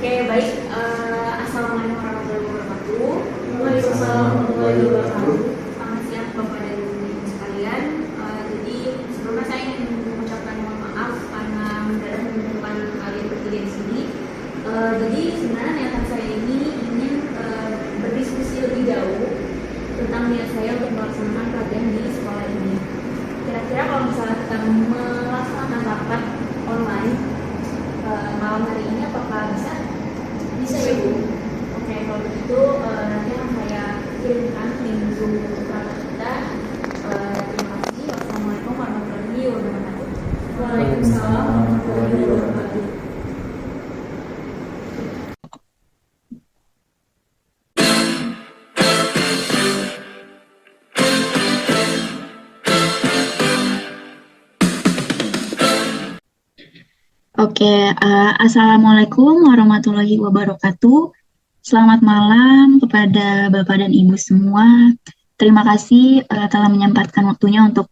Oke, baik. Assalamualaikum warahmatullahi wabarakatuh. Waalaikumsalam warahmatullahi wabarakatuh. Selamat siang Bapak dan Ibu sekalian. Jadi sebelumnya saya ingin mengucapkan mohon maaf karena mendadak menemukan kalian bertiga di sini. Jadi sebenarnya niatan saya ini ingin berdiskusi lebih jauh tentang niat saya untuk melaksanakan pelatihan di sekolah ini. Kira-kira kalau misalnya kita melaksanakan rapat online malam hari ini apakah bisa? Bisa ya Bu. Oke, kalau begitu nanti akan saya kirimkan link Zoom untuk rapat kita. Terima kasih. Wassalamualaikum warahmatullahi wabarakatuh. Waalaikumsalam warahmatullahi wabarakatuh. Oke, Assalamualaikum warahmatullahi wabarakatuh. Selamat malam kepada Bapak dan Ibu semua. Terima kasih telah menyempatkan waktunya untuk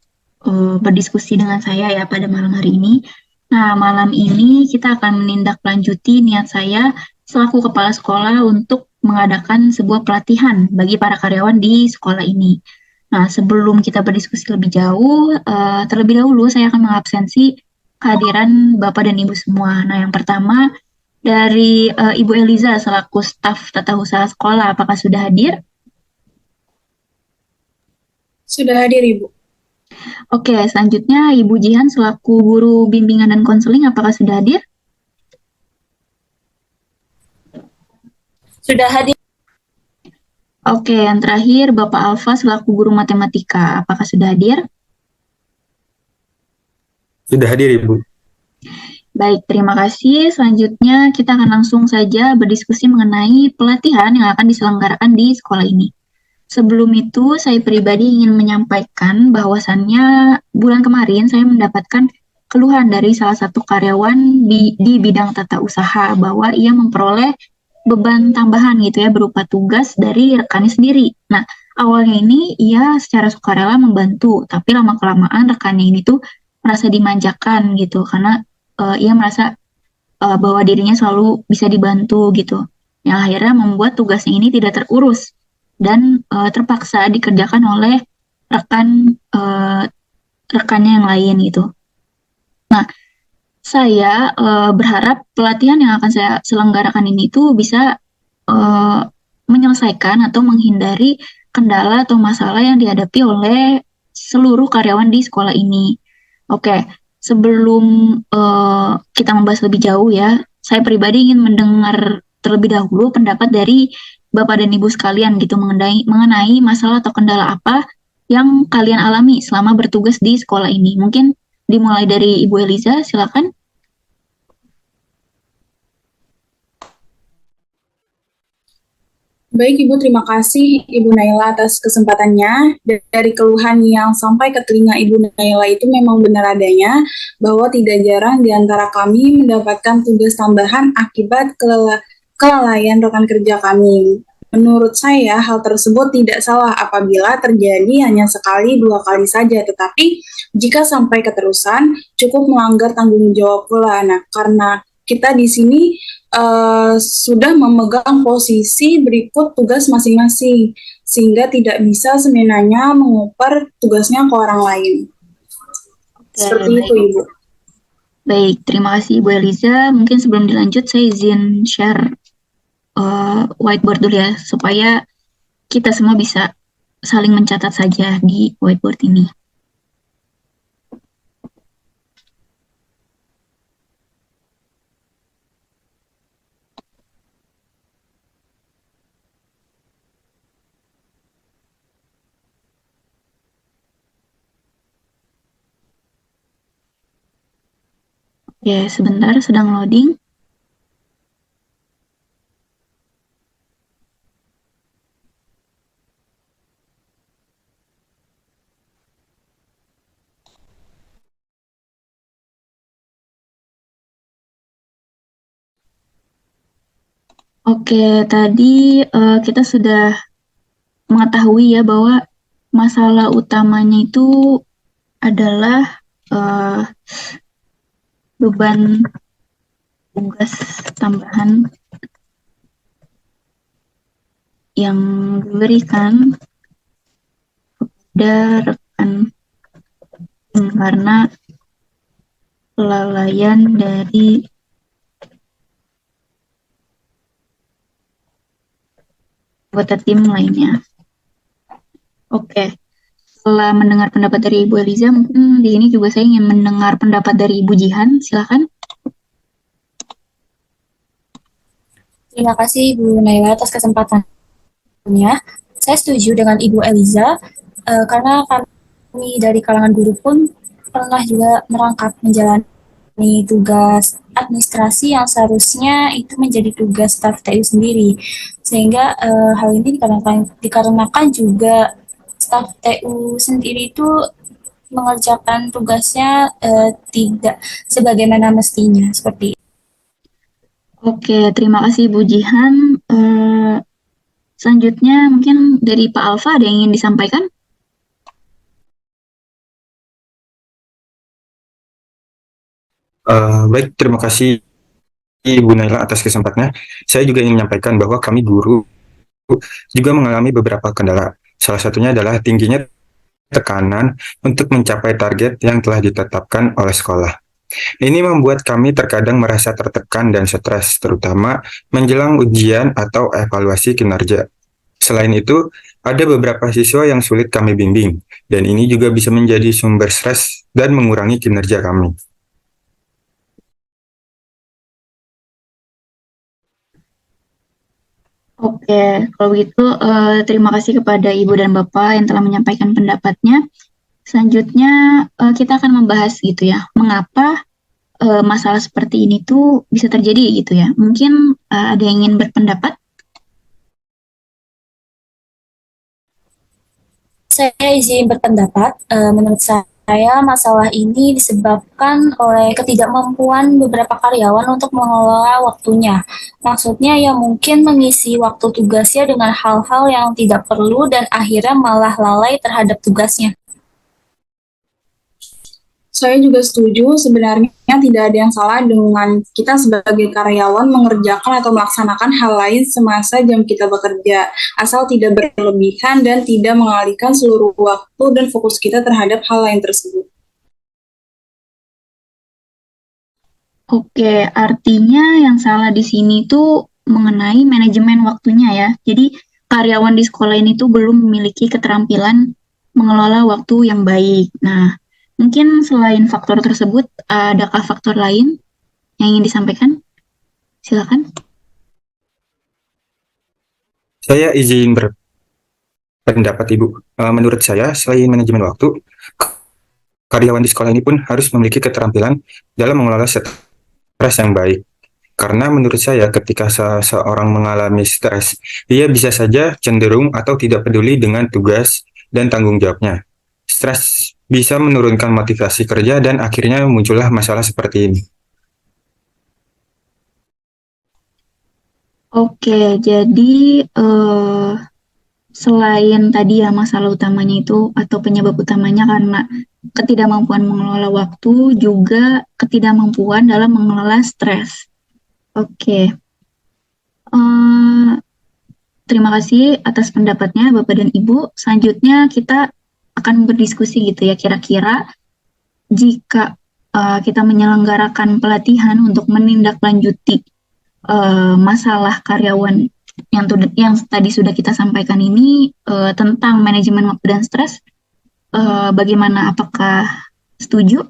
berdiskusi dengan saya ya pada malam hari ini. Nah, malam ini kita akan menindaklanjuti niat saya selaku kepala sekolah untuk mengadakan sebuah pelatihan bagi para karyawan di sekolah ini. Nah, sebelum kita berdiskusi lebih jauh, terlebih dahulu saya akan mengabsensi kehadiran Bapak dan Ibu semua. Nah, yang pertama dari Ibu Eliza selaku staf tata usaha sekolah, apakah sudah hadir? Sudah hadir, Ibu. Oke, selanjutnya Ibu Jihan selaku guru bimbingan dan konseling, apakah sudah hadir? Sudah hadir. Oke, yang terakhir Bapak Alfa selaku guru matematika, apakah sudah hadir? Sudah hadir, Ibu. Baik, terima kasih. Selanjutnya kita akan langsung saja berdiskusi mengenai pelatihan yang akan diselenggarakan di sekolah ini. Sebelum itu, saya pribadi ingin menyampaikan bahwasannya bulan kemarin saya mendapatkan keluhan dari salah satu karyawan di bidang tata usaha bahwa ia memperoleh beban tambahan gitu ya berupa tugas dari rekannya sendiri. Nah, awalnya ini ia secara sukarela membantu, tapi lama-kelamaan rekannya ini tuh merasa dimanjakan gitu karena ia merasa bahwa dirinya selalu bisa dibantu gitu. Yang akhirnya membuat tugasnya ini tidak terurus dan terpaksa dikerjakan oleh rekannya yang lain gitu. Nah, saya berharap pelatihan yang akan saya selenggarakan ini tuh bisa menyelesaikan atau menghindari kendala atau masalah yang dihadapi oleh seluruh karyawan di sekolah ini. Oke, sebelum kita membahas lebih jauh ya, saya pribadi ingin mendengar terlebih dahulu pendapat dari Bapak dan Ibu sekalian gitu mengenai masalah atau kendala apa yang kalian alami selama bertugas di sekolah ini. Mungkin dimulai dari Ibu Eliza, silakan. Baik, Ibu, terima kasih Ibu Naila atas kesempatannya. Dari keluhan yang sampai ke telinga Ibu Naila itu memang benar adanya bahwa tidak jarang di antara kami mendapatkan tugas tambahan akibat kelalaian rekan kerja kami. Menurut saya, hal tersebut tidak salah apabila terjadi hanya sekali, dua kali saja, tetapi jika sampai keterusan, cukup melanggar tanggung jawab pula. Nah, karena kita di sini sudah memegang posisi berikut tugas masing-masing, sehingga tidak bisa semenanya mengoper tugasnya ke orang lain. Seperti itu, Ibu. Baik, terima kasih Ibu Eliza. Mungkin sebelum dilanjut, saya izin share whiteboard dulu ya, supaya kita semua bisa saling mencatat saja di whiteboard ini. Oke, sebentar, sedang loading. Oke, tadi kita sudah mengetahui ya bahwa masalah utamanya itu adalah beban tugas tambahan yang diberikan kepada rekan karena kelalaian dari anggota tim lainnya. Oke, setelah mendengar pendapat dari Ibu Eliza, mungkin di sini juga saya ingin mendengar pendapat dari Ibu Jihan. Silakan. Terima kasih Ibu Naila atas kesempatannya. Saya setuju dengan Ibu Eliza karena kami dari kalangan guru pun pernah juga merangkap menjalani tugas administrasi yang seharusnya itu menjadi tugas staf TU sendiri. Sehingga hal ini dikarenakan juga staf TU sendiri itu mengerjakan tugasnya tidak sebagaimana mestinya seperti itu. Oke, terima kasih Bu Jihan. Selanjutnya mungkin dari Pak Alfa ada yang ingin disampaikan? Baik, terima kasih Ibu Naila atas kesempatannya. Saya juga ingin menyampaikan bahwa kami guru juga mengalami beberapa kendala. Salah satunya adalah tingginya tekanan untuk mencapai target yang telah ditetapkan oleh sekolah. Ini membuat kami terkadang merasa tertekan dan stres, terutama menjelang ujian atau evaluasi kinerja. Selain itu, ada beberapa siswa yang sulit kami bimbing, dan ini juga bisa menjadi sumber stres dan mengurangi kinerja kami. Oke, kalau begitu terima kasih kepada Ibu dan Bapak yang telah menyampaikan pendapatnya. Selanjutnya kita akan membahas gitu ya, mengapa masalah seperti ini tuh bisa terjadi gitu ya. Mungkin ada yang ingin berpendapat? Saya izin berpendapat, menurut saya masalah ini disebabkan oleh ketidakmampuan beberapa karyawan untuk mengelola waktunya. Maksudnya ya mungkin mengisi waktu tugasnya dengan hal-hal yang tidak perlu dan akhirnya malah lalai terhadap tugasnya. Saya juga setuju, sebenarnya tidak ada yang salah dengan kita sebagai karyawan mengerjakan atau melaksanakan hal lain semasa jam kita bekerja, asal tidak berlebihan dan tidak mengalihkan seluruh waktu dan fokus kita terhadap hal lain tersebut. Oke, artinya yang salah di sini tuh mengenai manajemen waktunya ya. Jadi karyawan di sekolah ini tuh belum memiliki keterampilan mengelola waktu yang baik. Nah, mungkin selain faktor tersebut, adakah faktor lain yang ingin disampaikan? Silakan. Saya izin berpendapat Ibu. Menurut saya, selain manajemen waktu, karyawan di sekolah ini pun harus memiliki keterampilan dalam mengelola stres yang baik. Karena menurut saya ketika seseorang mengalami stres, dia bisa saja cenderung atau tidak peduli dengan tugas dan tanggung jawabnya. Stres bisa menurunkan motivasi kerja dan akhirnya muncullah masalah seperti ini. Oke, jadi selain tadi ya masalah utamanya itu atau penyebab utamanya karena ketidakmampuan mengelola waktu, juga ketidakmampuan dalam mengelola stres. Oke. Terima kasih atas pendapatnya Bapak dan Ibu. Selanjutnya kita akan berdiskusi gitu ya, kira-kira jika kita menyelenggarakan pelatihan untuk menindaklanjuti masalah karyawan yang tadi sudah kita sampaikan ini tentang manajemen waktu dan stres, bagaimana? Apakah setuju?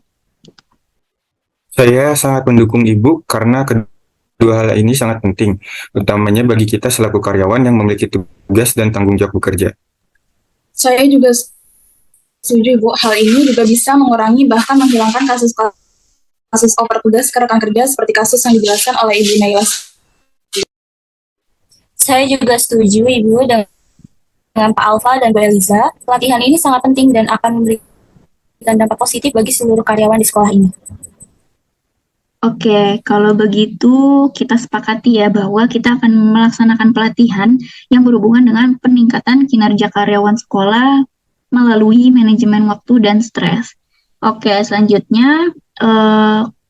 Saya sangat mendukung Ibu karena kedua hal ini sangat penting, utamanya bagi kita selaku karyawan yang memiliki tugas dan tanggung jawab bekerja. Saya juga setuju, Bu. Hal ini juga bisa mengurangi bahkan menghilangkan kasus over tugas ke rekan kerja seperti kasus yang dijelaskan oleh Ibu Naila. Saya juga setuju Ibu dengan Pak Alfa dan Bu Eliza. Pelatihan ini sangat penting dan akan memberikan dampak positif bagi seluruh karyawan di sekolah ini. Oke, kalau begitu kita sepakati ya bahwa kita akan melaksanakan pelatihan yang berhubungan dengan peningkatan kinerja karyawan sekolah melalui manajemen waktu dan stres. Oke, selanjutnya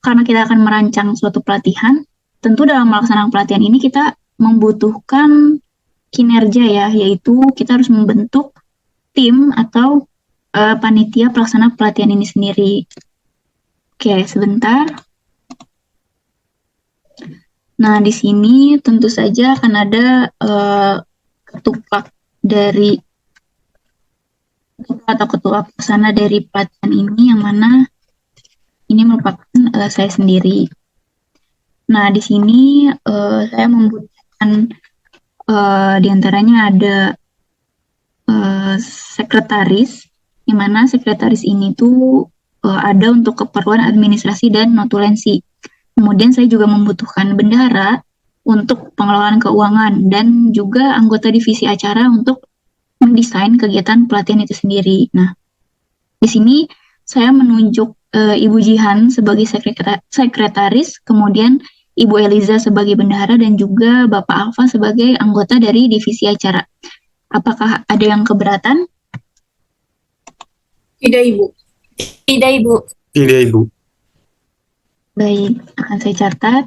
karena kita akan merancang suatu pelatihan, tentu dalam melaksanakan pelatihan ini kita membutuhkan kinerja ya, yaitu kita harus membentuk tim atau panitia pelaksana pelatihan ini sendiri. Oke, sebentar. Nah, di sini tentu saja akan ada ketua atau ketua pelaksana dari pelatihan ini, yang mana ini merupakan saya sendiri. Nah, di sini saya membutuhkan di antaranya ada sekretaris, yang mana sekretaris ini tuh ada untuk keperluan administrasi dan notulensi. Kemudian saya juga membutuhkan bendahara untuk pengelolaan keuangan dan juga anggota divisi acara untuk mendesain kegiatan pelatihan itu sendiri. Nah, di sini saya menunjuk Ibu Jihan sebagai sekretaris, kemudian Ibu Eliza sebagai bendahara, dan juga Bapak Alfa sebagai anggota dari divisi acara. Apakah ada yang keberatan? Tidak, Ibu. Tidak, Ibu. Tidak, Ibu. Baik, akan saya catat.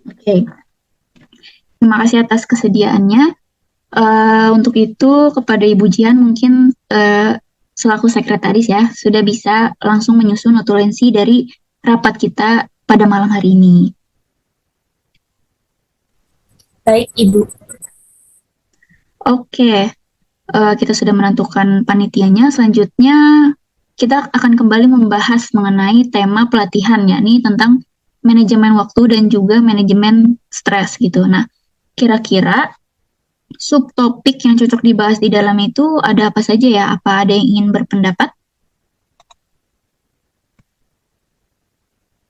Oke. Terima kasih atas kesediaannya. Untuk itu, kepada Ibu Jihan mungkin selaku sekretaris ya, sudah bisa langsung menyusun notulensi dari rapat kita pada malam hari ini. Baik, Ibu. Oke, kita sudah menentukan panitianya. Selanjutnya, kita akan kembali membahas mengenai tema pelatihan, yakni tentang manajemen waktu dan juga manajemen stres gitu. Nah, kira-kira subtopik yang cocok dibahas di dalam itu ada apa saja ya? Apa ada yang ingin berpendapat?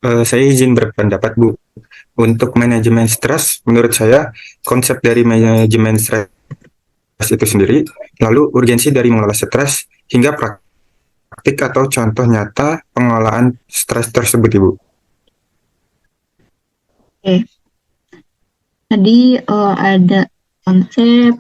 Saya izin berpendapat, Bu. Untuk manajemen stres, menurut saya, konsep dari manajemen stres itu sendiri, lalu urgensi dari mengelola stres, hingga praktik atau contoh nyata pengelolaan stres tersebut, Ibu. Oke. Tadi ada konsep,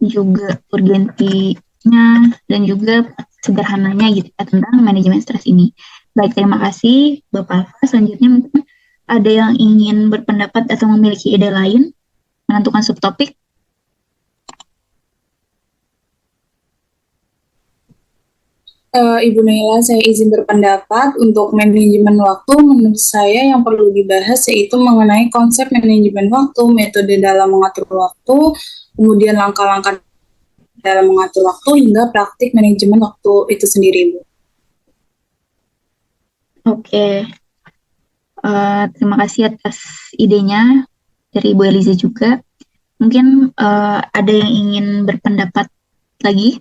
juga urgensinya, dan juga sederhananya gitu ya tentang manajemen stres ini. Baik, terima kasih Bapak Alfa. Selanjutnya mungkin ada yang ingin berpendapat atau memiliki ide lain menentukan subtopik? Ibu Naila, saya izin berpendapat untuk manajemen waktu. Menurut saya yang perlu dibahas yaitu mengenai konsep manajemen waktu, metode dalam mengatur waktu, kemudian langkah-langkah dalam mengatur waktu, hingga praktik manajemen waktu itu sendiri, Bu. Oke. Terima kasih atas idenya dari Ibu Eliza juga. Mungkin ada yang ingin berpendapat lagi?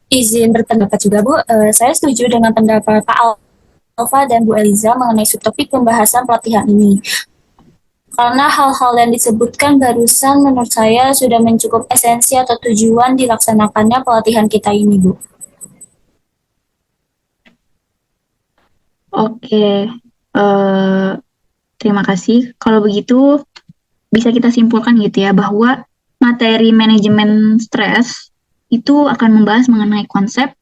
Izin berpendapat juga, Bu. Saya setuju dengan pendapat Pak Alfa dan Bu Eliza mengenai subtopik pembahasan pelatihan ini. Karena hal-hal yang disebutkan barusan menurut saya sudah mencukup esensi atau tujuan dilaksanakannya pelatihan kita ini, Bu. Oke, terima kasih. Kalau begitu, bisa kita simpulkan gitu ya, bahwa materi manajemen stres itu akan membahas mengenai konsep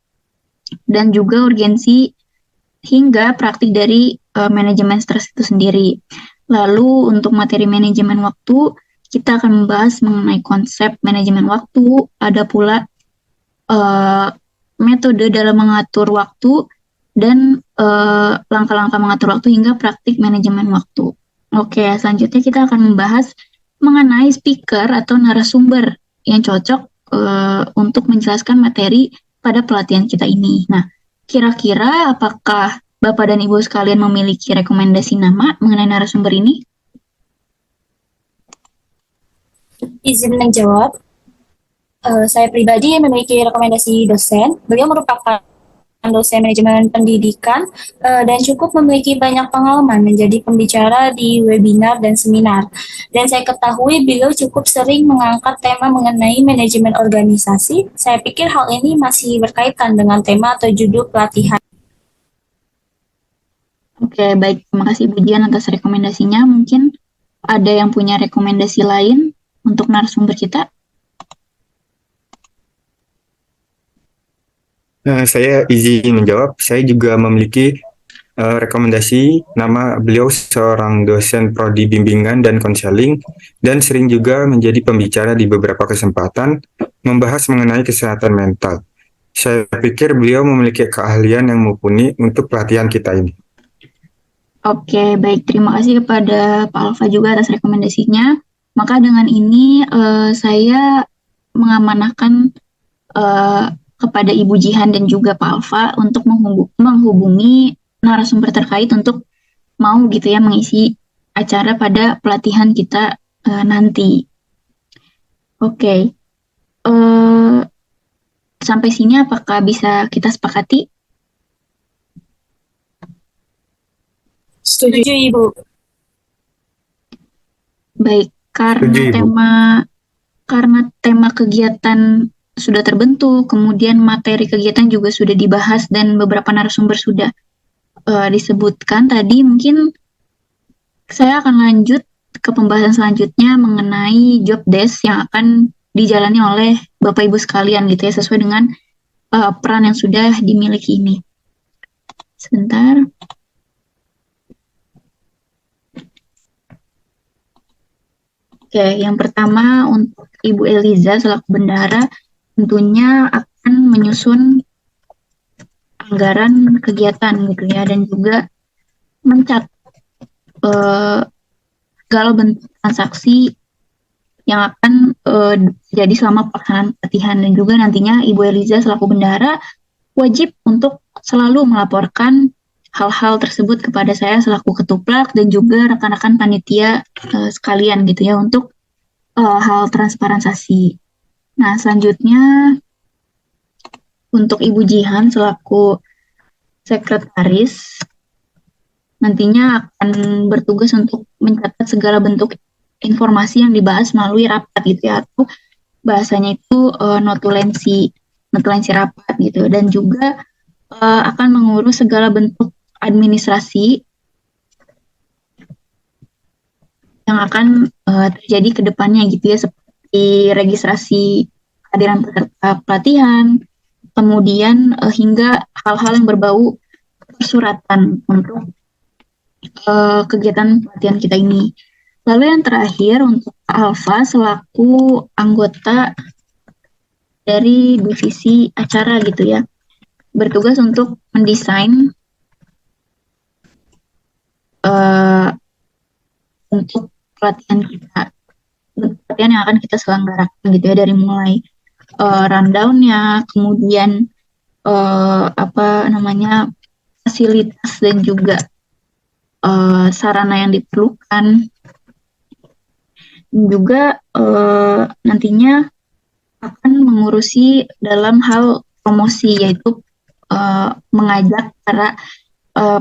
dan juga urgensi hingga praktik dari manajemen stres itu sendiri. Lalu untuk materi manajemen waktu, kita akan membahas mengenai konsep manajemen waktu, ada pula metode dalam mengatur waktu, dan langkah-langkah mengatur waktu hingga praktik manajemen waktu. Oke, selanjutnya kita akan membahas mengenai speaker atau narasumber yang cocok untuk menjelaskan materi pada pelatihan kita ini. Nah, kira-kira apakah Bapak dan Ibu sekalian memiliki rekomendasi nama mengenai narasumber ini? Izin menjawab. Saya pribadi memiliki rekomendasi dosen. Beliau merupakan dosen manajemen pendidikan dan cukup memiliki banyak pengalaman menjadi pembicara di webinar dan seminar. Dan saya ketahui beliau cukup sering mengangkat tema mengenai manajemen organisasi. Saya pikir hal ini masih berkaitan dengan tema atau judul pelatihan. Oke, baik. Terima kasih Bu Dian atas rekomendasinya. Mungkin ada yang punya rekomendasi lain untuk narasumber kita? Saya izin menjawab. Saya juga memiliki rekomendasi. Nama beliau seorang dosen prodi bimbingan dan konseling dan sering juga menjadi pembicara di beberapa kesempatan membahas mengenai kesehatan mental. Saya pikir beliau memiliki keahlian yang mumpuni untuk pelatihan kita ini. Oke, baik. Terima kasih kepada Pak Alfa juga atas rekomendasinya. Maka dengan ini saya mengamanahkan kepada Ibu Jihan dan juga Pak Alfa untuk menghubungi narasumber terkait untuk mau gitu ya mengisi acara pada pelatihan kita nanti. Oke. Sampai sini apakah bisa kita sepakati? Setuju. Setuju, Ibu. Baik, Setuju, Ibu. karena tema kegiatan sudah terbentuk, kemudian materi kegiatan juga sudah dibahas dan beberapa narasumber sudah disebutkan tadi, mungkin saya akan lanjut ke pembahasan selanjutnya mengenai job desk yang akan dijalani oleh Bapak Ibu sekalian gitu ya, sesuai dengan peran yang sudah dimiliki ini. Sebentar. Oke, yang pertama untuk Ibu Eliza selaku bendahara tentunya akan menyusun anggaran kegiatan gitu ya, dan juga mencatat segala bentuk transaksi yang akan jadi selama pelaksanaan pelatihan, dan juga nantinya Ibu Eliza selaku bendahara wajib untuk selalu melaporkan hal-hal tersebut kepada saya selaku ketuplak dan juga rekan-rekan panitia sekalian gitu ya untuk hal transparansi. Nah, selanjutnya untuk Ibu Jihan selaku sekretaris nantinya akan bertugas untuk mencatat segala bentuk informasi yang dibahas melalui rapat gitu ya, atau bahasanya itu notulensi rapat gitu, dan juga akan mengurus segala bentuk administrasi yang akan terjadi ke depannya gitu ya, seperti registrasi kehadiran peserta pelatihan, kemudian hingga hal-hal yang berbau persuratan untuk kegiatan pelatihan kita ini. Lalu yang terakhir untuk Alfa selaku anggota dari divisi acara gitu ya, bertugas untuk mendesain untuk pelatihan yang akan kita selenggarakan gitu ya, dari mulai rundown-nya, kemudian fasilitas dan juga sarana yang diperlukan, juga nantinya akan mengurusi dalam hal promosi, yaitu mengajak para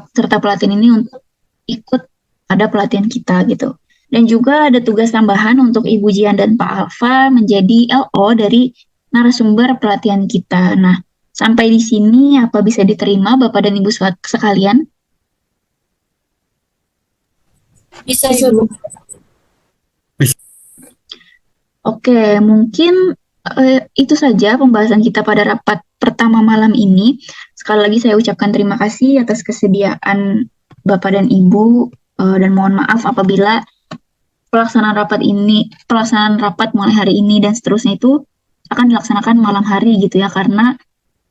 peserta pelatihan ini untuk ikut pada pelatihan kita gitu. Dan juga ada tugas tambahan untuk Ibu Jihan dan Pak Alfa menjadi LO dari narasumber pelatihan kita. Nah, sampai di sini apa bisa diterima Bapak dan Ibu sekalian? Bisa, Ibu. Oke, mungkin itu saja pembahasan kita pada rapat pertama malam ini. Sekali lagi saya ucapkan terima kasih atas kesediaan Bapak dan Ibu, dan mohon maaf apabila pelaksanaan rapat mulai hari ini dan seterusnya itu akan dilaksanakan malam hari gitu ya, karena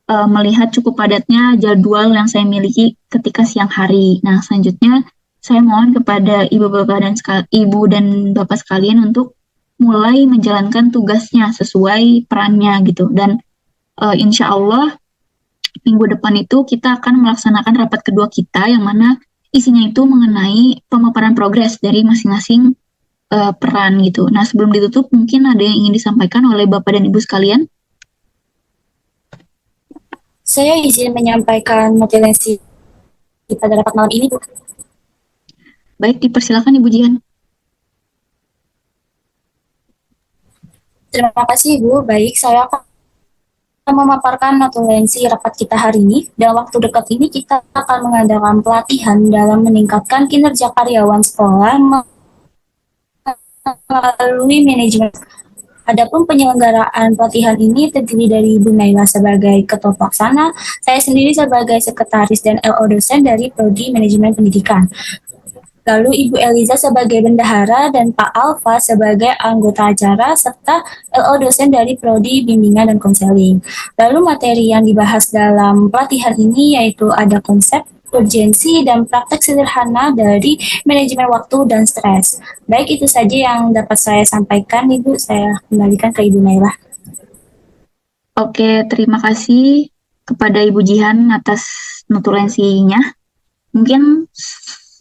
melihat cukup padatnya jadwal yang saya miliki ketika siang hari. Nah, selanjutnya saya mohon kepada Ibu dan Bapak sekalian untuk mulai menjalankan tugasnya sesuai perannya gitu, dan insya Allah minggu depan itu kita akan melaksanakan rapat kedua kita yang mana isinya itu mengenai pemaparan progres dari masing-masing peran gitu. Nah, sebelum ditutup mungkin ada yang ingin disampaikan oleh Bapak dan Ibu sekalian. Saya izin menyampaikan motivasi pada rapat malam ini, Bu. Baik, dipersilakan Ibu Jihan. Terima kasih, Ibu. Baik, saya akan memaparkan notulensi rapat kita hari ini. Dalam waktu dekat ini kita akan mengadakan pelatihan dalam meningkatkan kinerja karyawan sekolah melalui manajemen. Adapun penyelenggaraan pelatihan ini terdiri dari Ibu Naila sebagai Ketua Pelaksana, saya sendiri sebagai Sekretaris dan LO dosen dari Prodi Manajemen Pendidikan. Lalu Ibu Eliza sebagai Bendahara dan Pak Alfa sebagai anggota acara serta LO dosen dari Prodi Bimbingan dan Konseling. Lalu materi yang dibahas dalam pelatihan ini yaitu ada konsep, urgensi, dan praktek sederhana dari manajemen waktu dan stres. Baik, itu saja yang dapat saya sampaikan, Ibu. Saya kembalikan ke Ibu Naila. Oke, terima kasih kepada Ibu Jihan atas notulensinya. Mungkin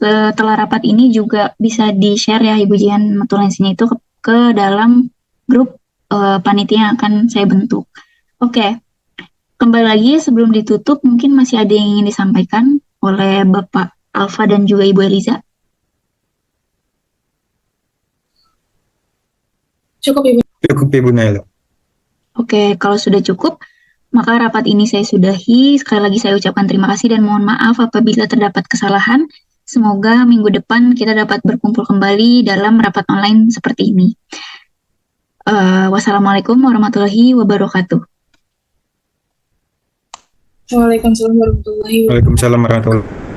setelah rapat ini juga bisa di-share ya Ibu Jihan notulensinya itu ke dalam grup panitia yang akan saya bentuk. Oke, kembali lagi sebelum ditutup, mungkin masih ada yang ingin disampaikan oleh Bapak Alfa dan juga Ibu Eliza. Cukup, Ibu. Cukup Ibu Naila. Oke, kalau sudah cukup, maka rapat ini saya sudahi. Sekali lagi saya ucapkan terima kasih dan mohon maaf apabila terdapat kesalahan. Semoga minggu depan kita dapat berkumpul kembali dalam rapat online seperti ini. Wassalamualaikum warahmatullahi wabarakatuh. Waalaikumsalam warahmatullahi wabarakatuh. Waalaikumsalam warahmatullahi wabarakatuh.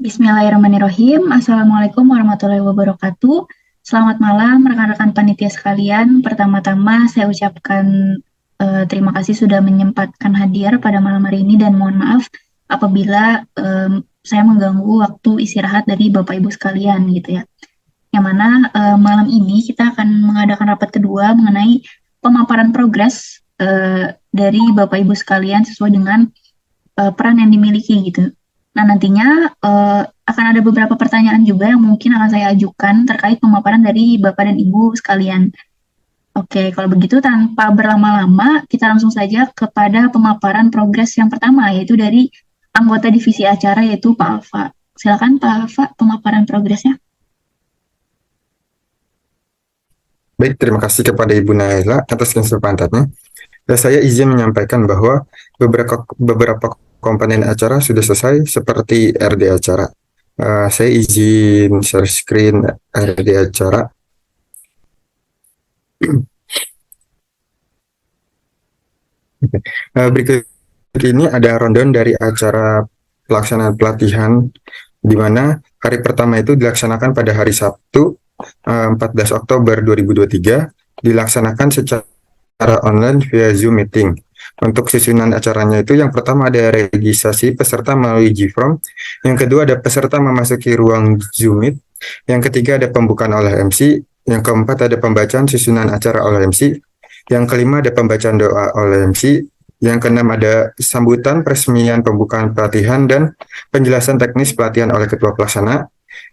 Bismillahirrahmanirrahim. Assalamualaikum warahmatullahi wabarakatuh. Selamat malam rekan-rekan panitia sekalian. Pertama-tama saya ucapkan terima kasih sudah menyempatkan hadir pada malam hari ini dan mohon maaf apabila saya mengganggu waktu istirahat dari Bapak Ibu sekalian gitu ya. Yang mana malam ini kita akan mengadakan rapat kedua mengenai pemaparan progres dari Bapak Ibu sekalian sesuai dengan peran yang dimiliki gitu. Nah, nantinya akan ada beberapa pertanyaan juga yang mungkin akan saya ajukan terkait pemaparan dari Bapak dan Ibu sekalian. Oke, kalau begitu tanpa berlama-lama, kita langsung saja kepada pemaparan progres yang pertama, yaitu dari anggota divisi acara, yaitu Pak Alfa. Silakan Pak Alfa, pemaparan progresnya. Baik, terima kasih kepada Ibu Naila atas kesempatannya. Dan saya izin menyampaikan bahwa beberapa komponen acara sudah selesai seperti RD acara. Saya izin share screen RD acara. Berikut ini ada rundown dari acara pelaksanaan pelatihan di mana hari pertama itu dilaksanakan pada hari Sabtu 14 Oktober 2023 dilaksanakan secara online via Zoom meeting. Untuk susunan acaranya itu yang pertama ada registrasi peserta melalui G-Form, yang kedua ada peserta memasuki ruang Zoom Meet, yang ketiga ada pembukaan oleh MC, yang keempat ada pembacaan susunan acara oleh MC, yang kelima ada pembacaan doa oleh MC, yang keenam ada sambutan peresmian pembukaan pelatihan dan penjelasan teknis pelatihan oleh ketua pelaksana.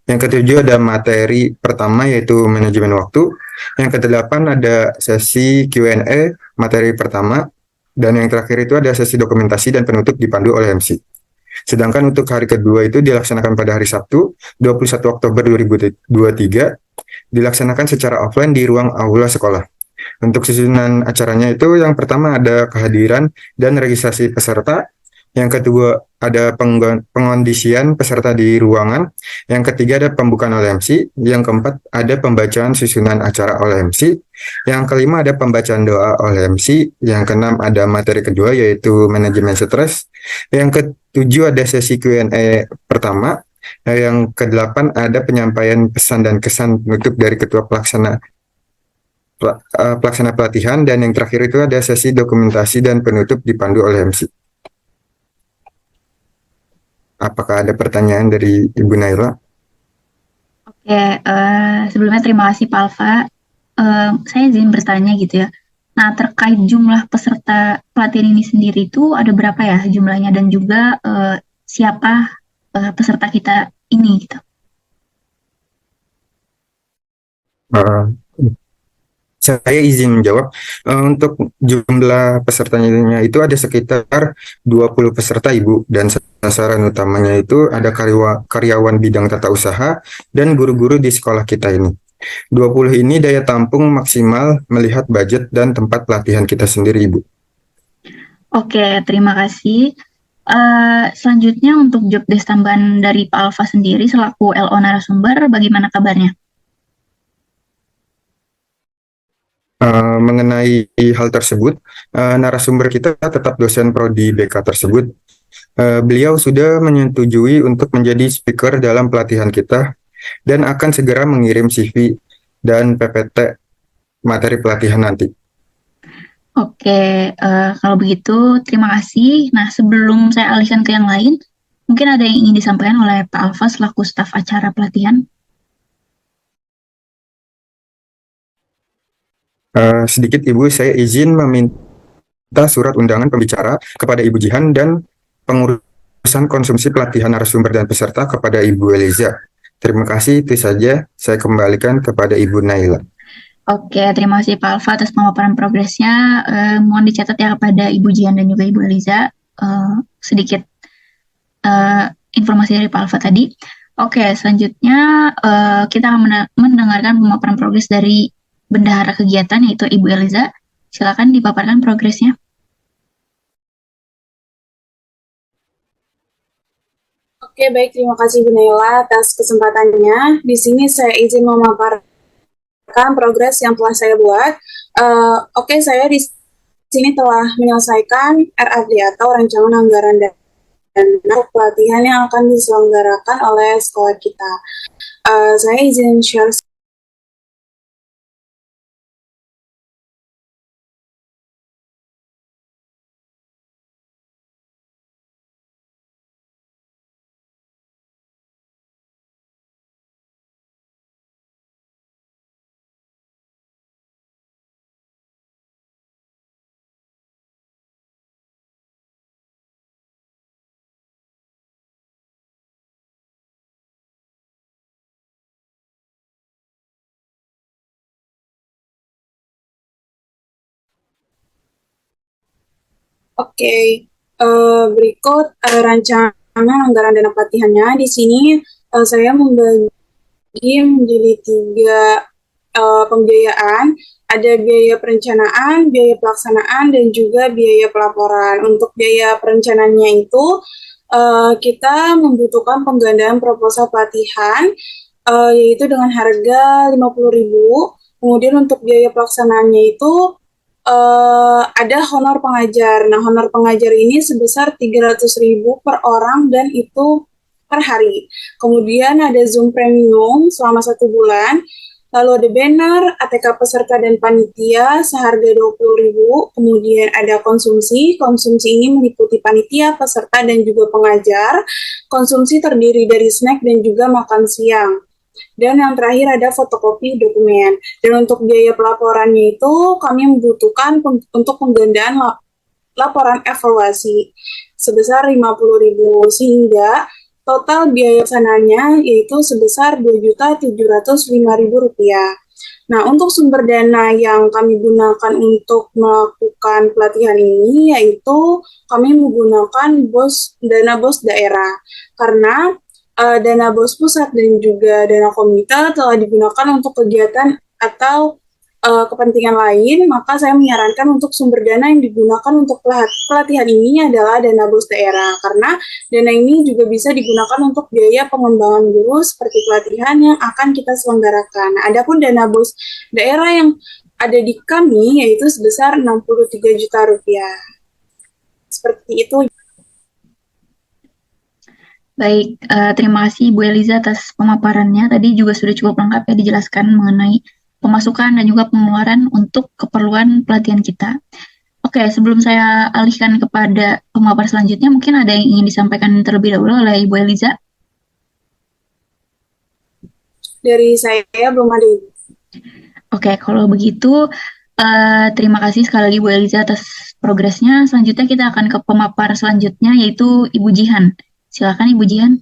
Yang ketujuh ada materi pertama yaitu manajemen waktu. Yang kedelapan ada sesi Q&A materi pertama. Dan yang terakhir itu ada sesi dokumentasi dan penutup dipandu oleh MC. Sedangkan untuk hari kedua itu dilaksanakan pada hari Sabtu 21 Oktober 2023 dilaksanakan secara offline di ruang aula sekolah. Untuk susunan acaranya itu yang pertama ada kehadiran dan registrasi peserta, yang kedua ada pengondisian peserta di ruangan, yang ketiga ada pembukaan oleh MC, yang keempat ada pembacaan susunan acara oleh MC, yang kelima ada pembacaan doa oleh MC, yang keenam ada materi kedua yaitu manajemen stres, yang ketujuh ada sesi Q&A pertama, yang kedelapan ada penyampaian pesan dan kesan penutup dari ketua pelaksana pelatihan, dan yang terakhir itu ada sesi dokumentasi dan penutup dipandu oleh MC. Apakah ada pertanyaan dari Ibu Naila? Oke, sebelumnya terima kasih Pak Alfa. Saya izin bertanya gitu ya. Nah, terkait jumlah peserta pelatihan ini sendiri itu ada berapa ya jumlahnya dan juga siapa peserta kita ini gitu? Saya izin menjawab. Untuk jumlah pesertanya itu ada sekitar 20 peserta Ibu, dan sasaran utamanya itu ada karyawan bidang tata usaha dan guru-guru di sekolah kita ini. 20 ini daya tampung maksimal melihat budget dan tempat pelatihan kita sendiri Ibu. Oke, terima kasih. Selanjutnya untuk job desk tambahan dari Pak Alfa sendiri selaku LO narasumber, bagaimana kabarnya? Mengenai hal tersebut, narasumber kita tetap dosen prodi BK tersebut. Beliau sudah menyetujui untuk menjadi speaker dalam pelatihan kita dan akan segera mengirim CV dan PPT materi pelatihan nanti. Oke, kalau begitu terima kasih. Nah, sebelum saya alihkan ke yang lain, mungkin ada yang ingin disampaikan oleh Pak Alfa selaku staf acara pelatihan. Sedikit Ibu, saya izin meminta surat undangan pembicara kepada Ibu Jihan dan pengurusan konsumsi pelatihan narasumber dan peserta kepada Ibu Eliza. Terima kasih, itu saja. Saya kembalikan kepada Ibu Naila. Oke, terima kasih Pak Alfa atas pemaparan progresnya. Mohon dicatat ya kepada Ibu Jian dan juga Ibu Eliza sedikit informasi dari Pak Alfa tadi. Oke, selanjutnya kita akan mendengarkan pemaparan progres dari bendahara kegiatan yaitu Ibu Eliza. Silakan dipaparkan progresnya. Oke, baik. Terima kasih Bu Naila atas kesempatannya. Di sini saya izin memaparkan progres yang telah saya buat. Oke, saya di sini telah menyelesaikan RAD atau Rancangan Anggaran dan pelatihan yang akan diselenggarakan oleh sekolah kita. Saya izin share. Oke, berikut rancangan anggaran dana pelatihannya. Di sini saya membagi menjadi 3 pembiayaan. Ada biaya perencanaan, biaya pelaksanaan, dan juga biaya pelaporan. Untuk biaya perencanaannya itu kita membutuhkan penggandaan proposal pelatihan yaitu dengan harga 50.000. Kemudian untuk biaya pelaksanaannya itu ada honor pengajar. Nah, honor pengajar ini sebesar 300.000 per orang dan itu per hari. Kemudian ada Zoom Premium selama 1 bulan. Lalu ada banner, ATK peserta dan panitia seharga 20.000. Kemudian ada konsumsi. Konsumsi ini meliputi panitia, peserta, dan juga pengajar. Konsumsi terdiri dari snack dan juga makan siang. Dan yang terakhir ada fotokopi dokumen. Dan untuk biaya pelaporannya itu kami membutuhkan untuk penggandaan laporan evaluasi sebesar 50.000 sehingga total biaya sananya yaitu sebesar Rp2.705.000. Nah, untuk sumber dana yang kami gunakan untuk melakukan pelatihan ini yaitu kami menggunakan dana BOS daerah karena dana BOS pusat dan juga dana komite telah digunakan untuk kegiatan atau kepentingan lain, maka saya menyarankan untuk sumber dana yang digunakan untuk pelatihan ini adalah dana BOS daerah, karena dana ini juga bisa digunakan untuk biaya pengembangan guru seperti pelatihan yang akan kita selenggarakan. Nah, adapun dana BOS daerah yang ada di kami yaitu sebesar Rp63 juta. Seperti itu. Baik, terima kasih Bu Eliza atas pemaparannya. Tadi juga sudah cukup lengkap ya dijelaskan mengenai pemasukan dan juga pengeluaran untuk keperluan pelatihan kita. Oke, sebelum saya alihkan kepada pemapar selanjutnya, mungkin ada yang ingin disampaikan terlebih dahulu oleh Ibu Eliza. Dari saya belum ada. Oke, kalau begitu terima kasih sekali lagi Bu Eliza atas progresnya. Selanjutnya kita akan ke pemapar selanjutnya yaitu Ibu Jihan. Silakan Ibu Jihan.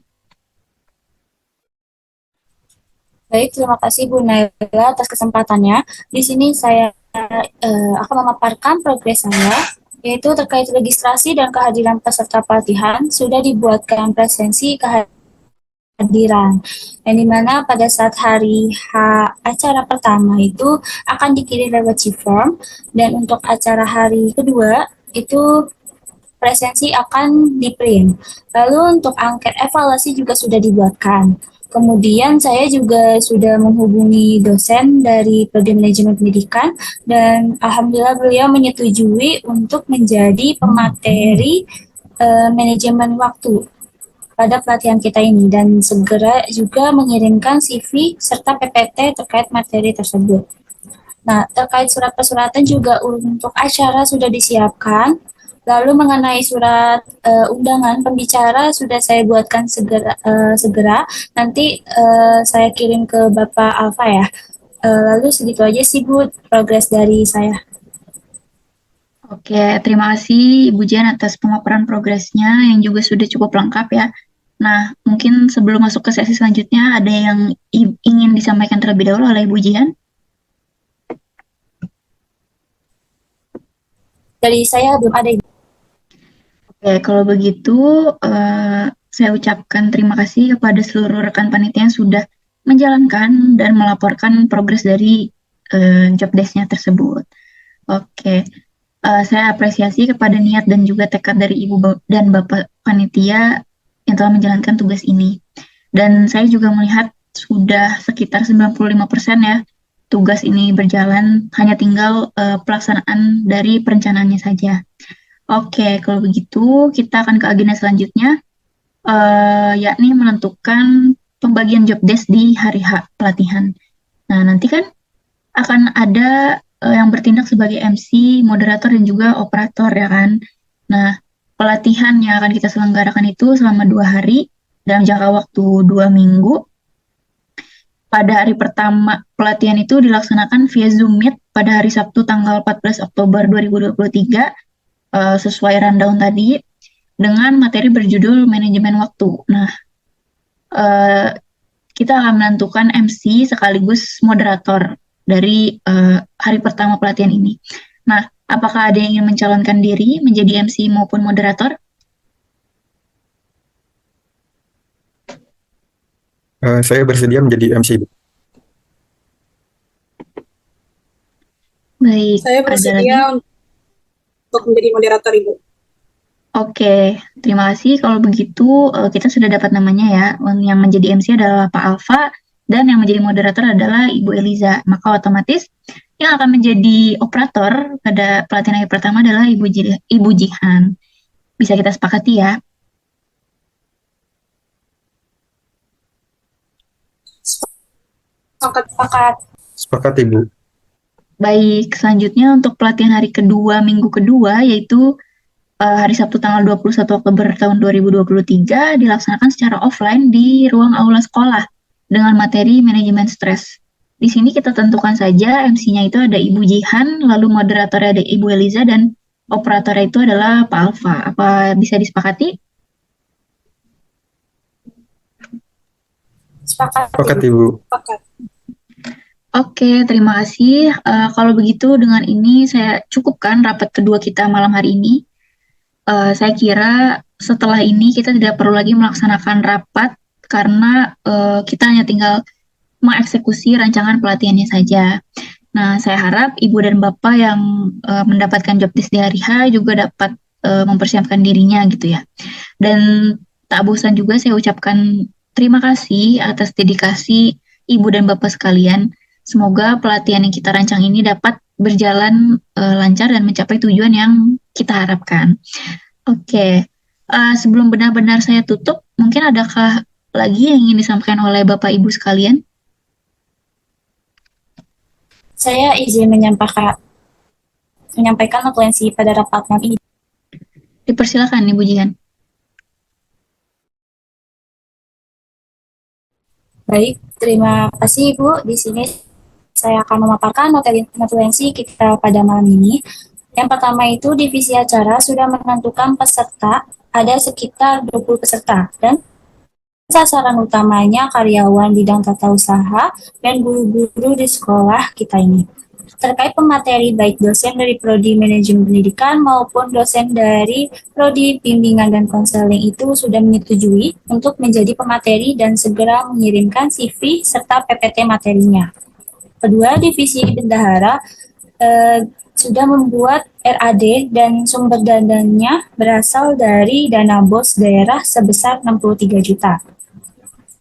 Baik, terima kasih Bu Naila atas kesempatannya. Di sini saya akan memaparkan progres saya, yaitu terkait registrasi dan kehadiran peserta pelatihan sudah dibuatkan presensi kehadiran, yang dimana pada saat hari acara pertama itu akan dikirim lewat G-Form, dan untuk acara hari kedua itu presensi akan di-print. Lalu untuk angket evaluasi juga sudah dibuatkan. Kemudian saya juga sudah menghubungi dosen dari Prodi Manajemen Pendidikan dan alhamdulillah beliau menyetujui untuk menjadi pemateri manajemen waktu pada pelatihan kita ini dan segera juga mengirimkan CV serta PPT terkait materi tersebut. Nah, terkait surat persyaratan juga untuk acara sudah disiapkan. Lalu mengenai surat undangan pembicara sudah saya buatkan segera. Nanti saya kirim ke Bapak Alfa ya. Lalu segitu aja sih Bu progres dari saya. Oke, terima kasih Ibu Jan atas pemaparan progresnya yang juga sudah cukup lengkap ya. Nah, mungkin sebelum masuk ke sesi selanjutnya, ada yang ingin disampaikan terlebih dahulu oleh Ibu Jihan? Dari saya belum ada. Oke, kalau begitu saya ucapkan terima kasih kepada seluruh rekan panitia yang sudah menjalankan dan melaporkan progres dari job desk-nya tersebut. Oke, saya apresiasi kepada niat dan juga tekad dari Ibu dan Bapak panitia yang telah menjalankan tugas ini. Dan saya juga melihat sudah sekitar 95% ya tugas ini berjalan, hanya tinggal pelaksanaan dari perencanaannya saja. Oke, kalau begitu kita akan ke agenda selanjutnya, yakni menentukan pembagian job desk di hari H pelatihan. Nah, nanti kan akan ada yang bertindak sebagai MC, moderator, dan juga operator ya kan. Nah, pelatihan yang akan kita selenggarakan itu selama 2 hari dalam jangka waktu 2 minggu. Pada hari pertama pelatihan itu dilaksanakan via Zoom Meet pada hari Sabtu tanggal 14 Oktober 2023 sesuai rundown tadi dengan materi berjudul manajemen waktu. Nah, kita akan menentukan MC sekaligus moderator dari hari pertama pelatihan ini. Nah, apakah ada yang ingin mencalonkan diri menjadi MC maupun moderator? Saya bersedia menjadi MC. Baik, Saya ada lagi? bersedia untuk menjadi moderator Ibu. Oke, terima kasih. Kalau begitu, kita sudah dapat namanya ya. Yang menjadi MC adalah Pak Alfa, dan yang menjadi moderator adalah Ibu Eliza. Maka otomatis yang akan menjadi operator pada pelatihan hari pertama adalah Ibu Jihan. Bisa kita sepakati ya? Sepakat. Sepakat, Ibu. Baik, selanjutnya untuk pelatihan hari kedua, minggu kedua, yaitu hari Sabtu tanggal 21 Oktober tahun 2023 dilaksanakan secara offline di ruang aula sekolah dengan materi manajemen stres. Di sini kita tentukan saja MC-nya itu ada Ibu Jihan, lalu moderatornya ada Ibu Eliza, dan operatornya itu adalah Pak Alfa. Apa bisa disepakati? Sepakat, Ibu. Sepakat. Oke, terima kasih. Kalau begitu dengan ini saya cukupkan rapat kedua kita malam hari ini. Saya kira setelah ini kita tidak perlu lagi melaksanakan rapat karena kita hanya tinggal mengeksekusi rancangan pelatihannya saja. Nah, saya harap Ibu dan Bapak yang mendapatkan job desk di hari H juga dapat mempersiapkan dirinya gitu ya. Dan tak bosan juga saya ucapkan terima kasih atas dedikasi Ibu dan Bapak sekalian. Semoga pelatihan yang kita rancang ini dapat berjalan lancar dan mencapai tujuan yang kita harapkan. Oke, sebelum benar-benar saya tutup, mungkin adakah lagi yang ingin disampaikan oleh Bapak Ibu sekalian? Saya izin menyampaikan notulensi pada rapat malam ini. Dipersilakan Ibu Jihan. Baik, terima kasih Ibu. Di sini saya akan memaparkan notulensi kita pada malam ini. Yang pertama itu divisi acara sudah menentukan peserta, ada sekitar 20 peserta, dan sasaran utamanya karyawan bidang tata usaha dan guru-guru di sekolah kita ini. Terkait pemateri baik dosen dari Prodi Manajemen Pendidikan maupun dosen dari Prodi Bimbingan dan Konseling itu sudah menyetujui untuk menjadi pemateri dan segera mengirimkan CV serta PPT materinya. Kedua, divisi bendahara sudah membuat RAD dan sumber dananya berasal dari dana BOS daerah sebesar 63 juta.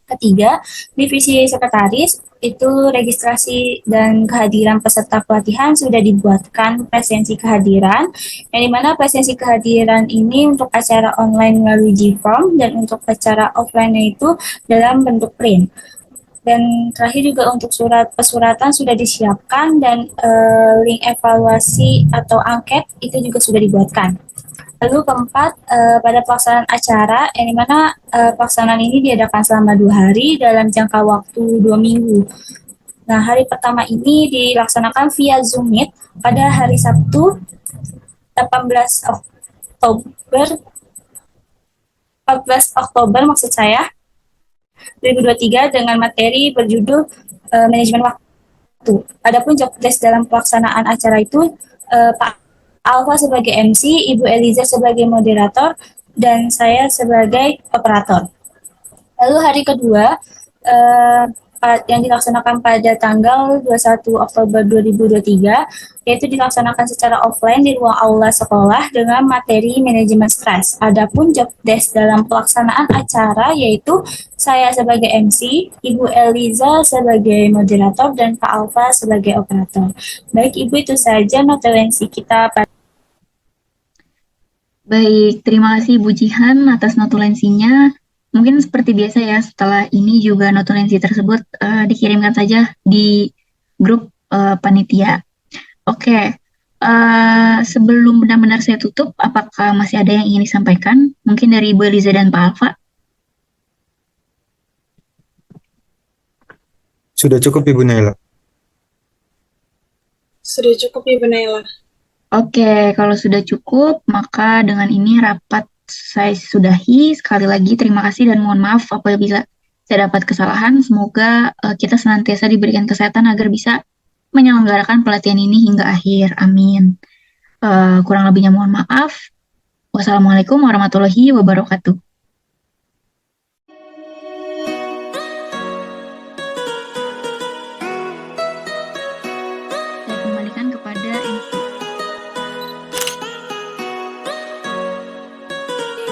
Ketiga, divisi sekretaris itu registrasi dan kehadiran peserta pelatihan sudah dibuatkan presensi kehadiran, yang dimana presensi kehadiran ini untuk acara online melalui Gform dan untuk acara offline itu dalam bentuk print. Dan terakhir juga untuk surat pesuratan sudah disiapkan dan link evaluasi atau angket itu juga sudah dibuatkan. Lalu keempat, pada pelaksanaan acara, yang dimana pelaksanaan ini diadakan selama 2 hari dalam jangka waktu 2 minggu. Nah, hari pertama ini dilaksanakan via Zoom Meet pada hari Sabtu 18 Oktober 14 Oktober maksud saya 2023 dengan materi berjudul manajemen waktu. Adapun job desk dalam pelaksanaan acara itu Pak Alfa sebagai MC, Ibu Eliza sebagai moderator, dan saya sebagai operator. Lalu hari kedua yang dilaksanakan pada tanggal 21 Oktober 2023, yaitu dilaksanakan secara offline di ruang aula sekolah dengan materi manajemen stres. Adapun job desk dalam pelaksanaan acara yaitu saya sebagai MC, Ibu Eliza sebagai moderator, dan Pak Alfa sebagai operator. Baik Ibu, itu saja notulensi kita. Baik, terima kasih Bu Jihan atas notulensinya. Mungkin seperti biasa ya, setelah ini juga notulensi tersebut dikirimkan saja di grup panitia. Oke, sebelum benar-benar saya tutup, apakah masih ada yang ingin disampaikan? Mungkin dari Ibu Eliza dan Pak Alfa? Sudah cukup Ibu Naila. Sudah cukup Ibu Naila. Oke, kalau sudah cukup, maka dengan ini rapat saya sudahi. Sekali lagi terima kasih dan mohon maaf apabila saya dapat kesalahan. Semoga kita senantiasa diberikan kesehatan agar bisa menyelenggarakan pelatihan ini hingga akhir. Amin. Kurang lebihnya mohon maaf. Wassalamualaikum warahmatullahi wabarakatuh. Saya kembalikan kepada MC.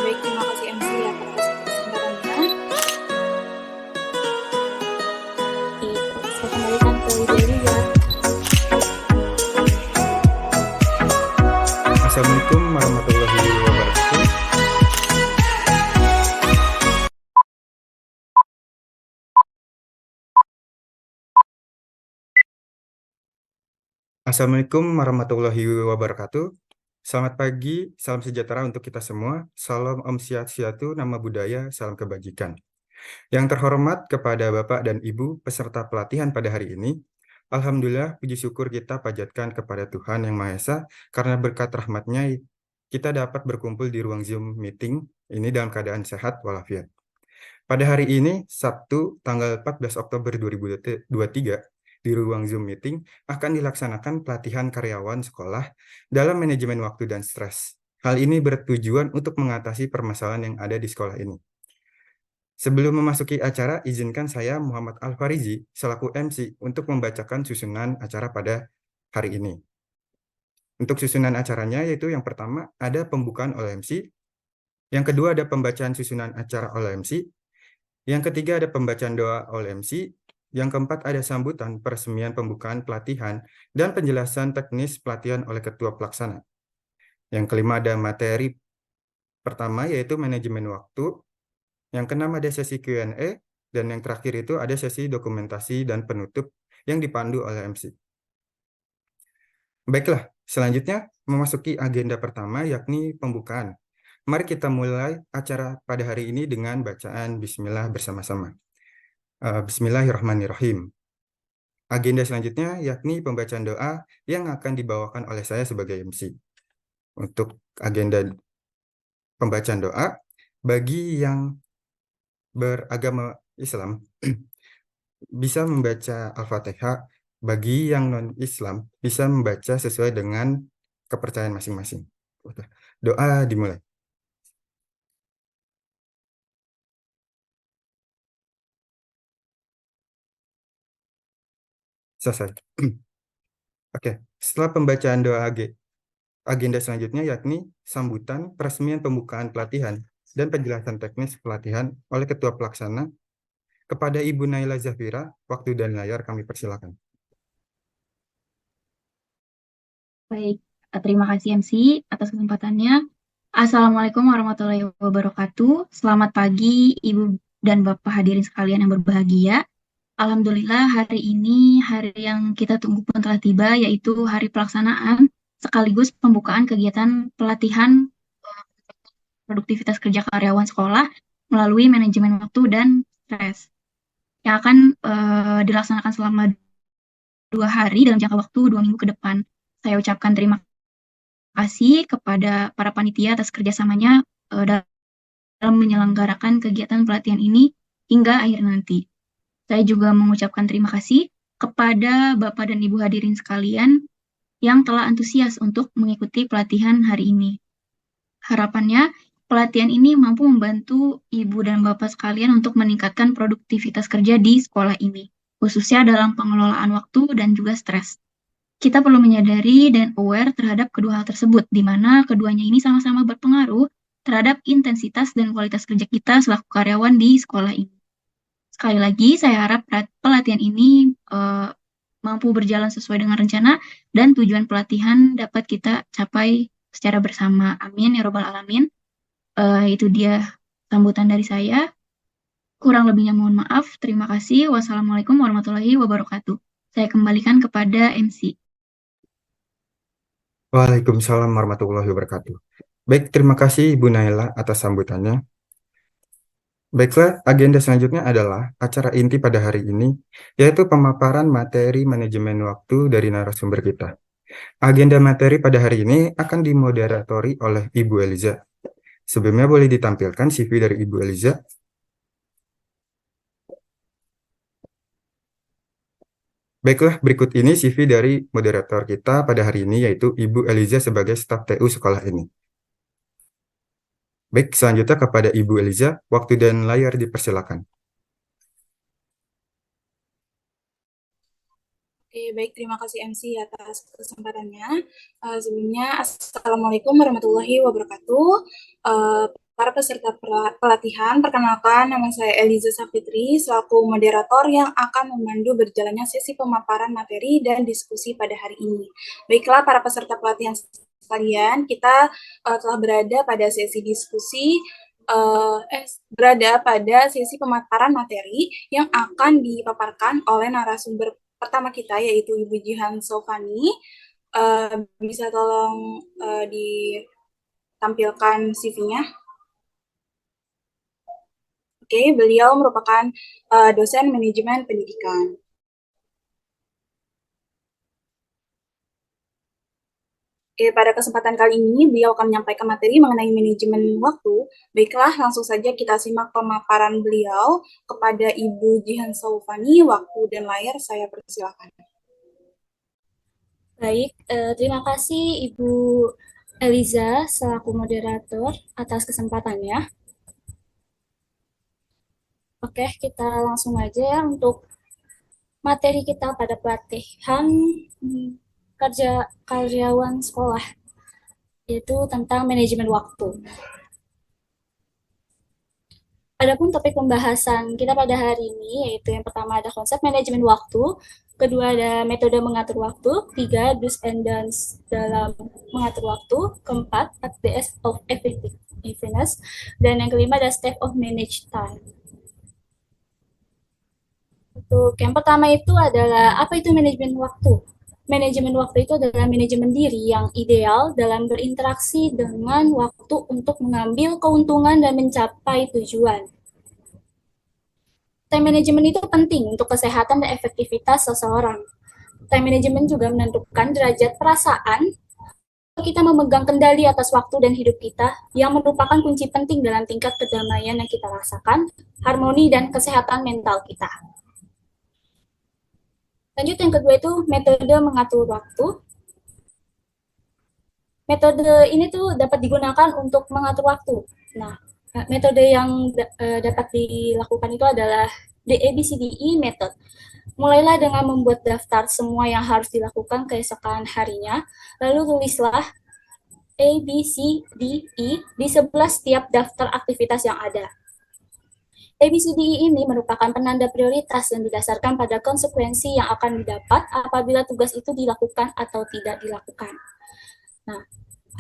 Baik, terima kasih MC ya atas kesempatannya. Saya kembalikan ke Ibu Eliza. Assalamualaikum warahmatullahi wabarakatuh. Assalamualaikum warahmatullahi wabarakatuh. Selamat pagi, salam sejahtera untuk kita semua. Salam Om Swastiastu, Nama Budaya, salam kebajikan. Yang terhormat kepada Bapak dan Ibu peserta pelatihan pada hari ini, Alhamdulillah puji syukur kita panjatkan kepada Tuhan Yang Maha Esa karena berkat rahmat-Nya kita dapat berkumpul di ruang Zoom meeting ini dalam keadaan sehat walafiat. Pada hari ini, Sabtu, tanggal 14 Oktober 2023, di ruang Zoom meeting akan dilaksanakan pelatihan karyawan sekolah dalam manajemen waktu dan stres. Hal ini bertujuan untuk mengatasi permasalahan yang ada di sekolah ini. Sebelum memasuki acara, izinkan saya Muhammad Al-Farizi selaku MC untuk membacakan susunan acara pada hari ini. Untuk susunan acaranya yaitu yang pertama ada pembukaan oleh MC, yang kedua ada pembacaan susunan acara oleh MC, yang ketiga ada pembacaan doa oleh MC, yang keempat ada sambutan peresmian pembukaan pelatihan dan penjelasan teknis pelatihan oleh ketua pelaksana. Yang kelima ada materi pertama yaitu manajemen waktu, yang keenam ada sesi Q&A, dan yang terakhir itu ada sesi dokumentasi dan penutup yang dipandu oleh MC. Baiklah, selanjutnya memasuki agenda pertama yakni pembukaan. Mari kita mulai acara pada hari ini dengan bacaan Bismillah bersama-sama. Bismillahirrahmanirrahim. Agenda selanjutnya yakni pembacaan doa yang akan dibawakan oleh saya sebagai MC. Untuk agenda pembacaan doa, bagi yang beragama Islam bisa membaca Al-Fatihah, bagi yang non-Islam bisa membaca sesuai dengan kepercayaan masing-masing. Doa dimulai. Selesai. Oke. Setelah pembacaan doa agenda selanjutnya yakni sambutan, peresmian pembukaan pelatihan, dan penjelasan teknis pelatihan oleh Ketua Pelaksana. Kepada Ibu Naila Zafira, waktu dan layar kami persilakan. Baik, terima kasih MC atas kesempatannya. Assalamualaikum warahmatullahi wabarakatuh. Selamat pagi Ibu dan Bapak hadirin sekalian yang berbahagia. Alhamdulillah hari ini hari yang kita tunggu pun telah tiba, yaitu hari pelaksanaan sekaligus pembukaan kegiatan pelatihan produktivitas kerja karyawan sekolah melalui manajemen waktu dan stres yang akan dilaksanakan selama 2 hari dalam jangka waktu 2 minggu ke depan. Saya ucapkan terima kasih kepada para panitia atas kerjasamanya dalam menyelenggarakan kegiatan pelatihan ini hingga akhir nanti. Saya juga mengucapkan terima kasih kepada Bapak dan Ibu hadirin sekalian yang telah antusias untuk mengikuti pelatihan hari ini. Harapannya, pelatihan ini mampu membantu Ibu dan Bapak sekalian untuk meningkatkan produktivitas kerja di sekolah ini, khususnya dalam pengelolaan waktu dan juga stres. Kita perlu menyadari dan aware terhadap kedua hal tersebut, di mana keduanya ini sama-sama berpengaruh terhadap intensitas dan kualitas kerja kita selaku karyawan di sekolah ini. Sekali lagi, saya harap pelatihan ini mampu berjalan sesuai dengan rencana dan tujuan pelatihan dapat kita capai secara bersama. Amin ya robbal alamin. Itu dia sambutan dari saya. Kurang lebihnya mohon maaf. Terima kasih. Wassalamualaikum warahmatullahi wabarakatuh. Saya kembalikan kepada MC. Waalaikumsalam warahmatullahi wabarakatuh. Baik, terima kasih Ibu Naila atas sambutannya. Baiklah, agenda selanjutnya adalah acara inti pada hari ini, yaitu pemaparan materi manajemen waktu dari narasumber kita. Agenda materi pada hari ini akan dimoderatori oleh Ibu Eliza. Sebelumnya boleh ditampilkan CV dari Ibu Eliza. Baiklah, berikut ini CV dari moderator kita pada hari ini, yaitu Ibu Eliza sebagai staf TU sekolah ini. Baik, selanjutnya kepada Ibu Eliza, waktu dan layar dipersilakan. Oke, baik. Terima kasih MC atas kesempatannya. Sebelumnya, Assalamualaikum warahmatullahi wabarakatuh. Para peserta pelatihan, perkenalkan nama saya Eliza Safitri, selaku moderator yang akan memandu berjalannya sesi pemaparan materi dan diskusi pada hari ini. Baiklah, para peserta pelatihan sekalian, kita telah berada pada sesi diskusi berada pada sesi pemaparan materi yang akan dipaparkan oleh narasumber pertama kita, yaitu Ibu Jihan Sofani. Bisa tolong ditampilkan CV-nya. Oke, beliau merupakan dosen manajemen pendidikan. Oke, pada kesempatan kali ini beliau akan menyampaikan materi mengenai manajemen waktu. Baiklah, langsung saja kita simak pemaparan beliau kepada Ibu Jihan Sofani. Waktu dan layar saya persilakan. Baik, terima kasih Ibu Eliza selaku moderator atas kesempatannya. Oke, kita langsung aja ya untuk materi kita pada pelatihan kerja karyawan sekolah, yaitu tentang manajemen waktu. Adapun topik pembahasan kita pada hari ini, yaitu yang pertama ada konsep manajemen waktu, kedua ada metode mengatur waktu, tiga do's and don'ts dalam mengatur waktu, keempat 4 Ds of effectiveness, dan yang kelima ada step of manage time. Untuk yang pertama itu adalah apa itu manajemen waktu? Manajemen waktu itu adalah manajemen diri yang ideal dalam berinteraksi dengan waktu untuk mengambil keuntungan dan mencapai tujuan. Time management itu penting untuk kesehatan dan efektivitas seseorang. Time management juga menentukan derajat perasaan kita memegang kendali atas waktu dan hidup kita yang merupakan kunci penting dalam tingkat kedamaian yang kita rasakan, harmoni dan kesehatan mental kita. Lanjut yang kedua itu metode mengatur waktu. Metode ini tuh dapat digunakan untuk mengatur waktu. Nah, metode yang dapat dilakukan itu adalah the ABCDE method. Mulailah dengan membuat daftar semua yang harus dilakukan keesokan harinya, lalu tulislah A, B, C, D, E di sebelah setiap daftar aktivitas yang ada. A, B, C, D, E ini merupakan penanda prioritas yang didasarkan pada konsekuensi yang akan didapat apabila tugas itu dilakukan atau tidak dilakukan. Nah,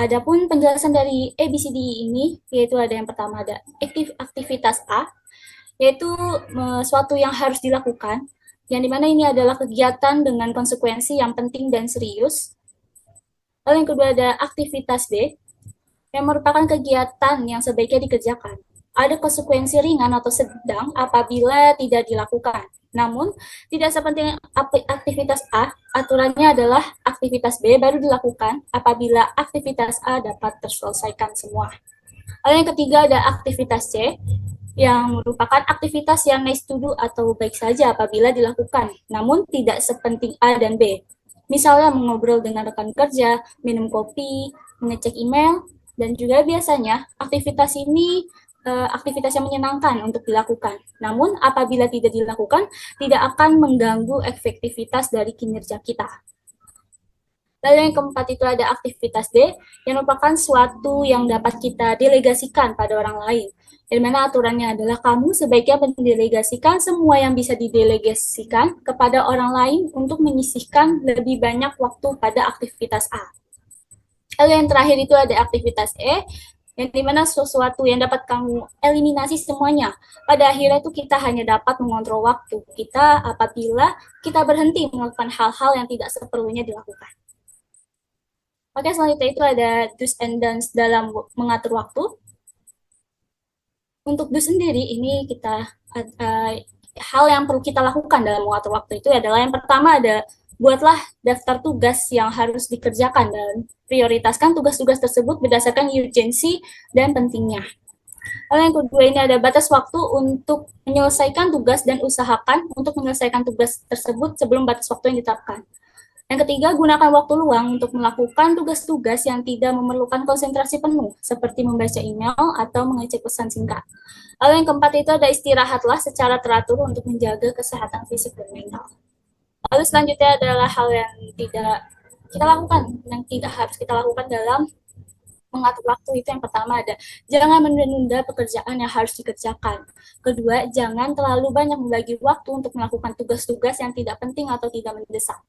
adapun penjelasan dari A, B, C, D, E ini, yaitu ada yang pertama ada aktivitas A, yaitu suatu yang harus dilakukan, yang dimana ini adalah kegiatan dengan konsekuensi yang penting dan serius. Lalu yang kedua ada aktivitas B, yang merupakan kegiatan yang sebaiknya dikerjakan. Ada konsekuensi ringan atau sedang apabila tidak dilakukan. Namun, tidak sepenting aktivitas A, aturannya adalah aktivitas B baru dilakukan apabila aktivitas A dapat terselesaikan semua. Lalu yang ketiga ada aktivitas C, yang merupakan aktivitas yang nice to do atau baik saja apabila dilakukan, namun tidak sepenting A dan B. Misalnya mengobrol dengan rekan kerja, minum kopi, mengecek email, dan juga biasanya aktivitas ini aktivitas yang menyenangkan untuk dilakukan. Namun apabila tidak dilakukan, tidak akan mengganggu efektivitas dari kinerja kita. Lalu yang keempat itu ada aktivitas D, yang merupakan suatu yang dapat kita delegasikan pada orang lain. Di mana aturannya adalah kamu sebaiknya mendelegasikan semua yang bisa didelegasikan kepada orang lain untuk menyisihkan lebih banyak waktu pada aktivitas A. Lalu yang terakhir itu ada aktivitas E, yang dimana sesuatu yang dapat kamu eliminasi semuanya. Pada akhirnya itu kita hanya dapat mengontrol waktu kita apabila kita berhenti melakukan hal-hal yang tidak seperlunya dilakukan. Oke, selanjutnya itu ada do's and don'ts dalam mengatur waktu. Untuk do sendiri ini kita hal yang perlu kita lakukan dalam mengatur waktu itu adalah yang pertama ada buatlah daftar tugas yang harus dikerjakan dan prioritaskan tugas-tugas tersebut berdasarkan urgensi dan pentingnya. Lalu yang kedua ini ada batas waktu untuk menyelesaikan tugas dan usahakan untuk menyelesaikan tugas tersebut sebelum batas waktu yang ditetapkan. Yang ketiga, gunakan waktu luang untuk melakukan tugas-tugas yang tidak memerlukan konsentrasi penuh, seperti membaca email atau mengecek pesan singkat. Lalu yang keempat itu ada istirahatlah secara teratur untuk menjaga kesehatan fisik dan mental. Lalu selanjutnya adalah hal yang tidak kita lakukan, yang tidak harus kita lakukan dalam mengatur waktu itu. Yang pertama ada jangan menunda pekerjaan yang harus dikerjakan. Kedua, jangan terlalu banyak membagi waktu untuk melakukan tugas-tugas yang tidak penting atau tidak mendesak.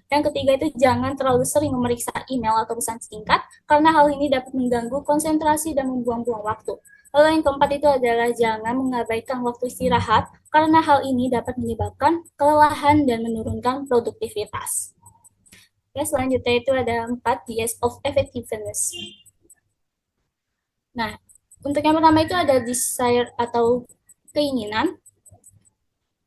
Yang ketiga itu jangan terlalu sering memeriksa email atau pesan singkat karena hal ini dapat mengganggu konsentrasi dan membuang-buang waktu. Lalu yang keempat itu adalah jangan mengabaikan waktu istirahat karena hal ini dapat menyebabkan kelelahan dan menurunkan produktivitas. Oke, selanjutnya itu ada 4 Ds of effectiveness. Nah, untuk yang pertama itu ada desire atau keinginan,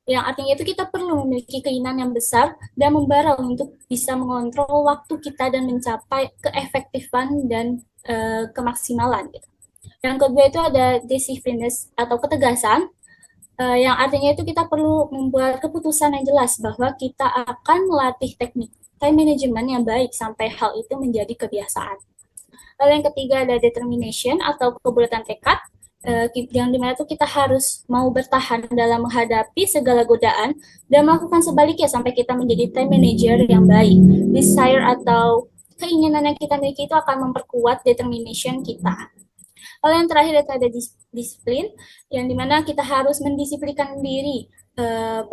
yang artinya itu kita perlu memiliki keinginan yang besar dan membara untuk bisa mengontrol waktu kita dan mencapai keefektifan dan kemaksimalan. Gitu. Yang kedua itu ada decisiveness atau ketegasan, yang artinya itu kita perlu membuat keputusan yang jelas bahwa kita akan melatih teknik time management yang baik sampai hal itu menjadi kebiasaan. Lalu yang ketiga ada determination atau kebulatan tekad, yang dimana itu kita harus mau bertahan dalam menghadapi segala godaan dan melakukan sebaliknya sampai kita menjadi time manager yang baik. Desire atau keinginan yang kita miliki itu akan memperkuat determination kita. Lalu yang terakhir itu ada disiplin, yang dimana kita harus mendisiplinkan diri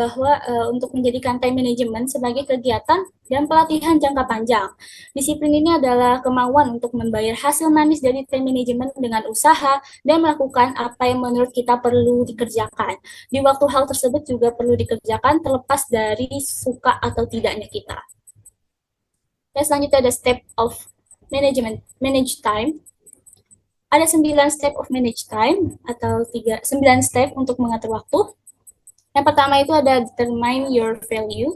bahwa untuk menjadikan time management sebagai kegiatan dan pelatihan jangka panjang. Disiplin ini adalah kemauan untuk membayar hasil manis dari time management dengan usaha dan melakukan apa yang menurut kita perlu dikerjakan. Di waktu hal tersebut juga perlu dikerjakan terlepas dari suka atau tidaknya kita. Dan selanjutnya ada step of manage time. Ada 9 step of manage time atau 9 step untuk mengatur waktu. Yang pertama itu ada determine your value.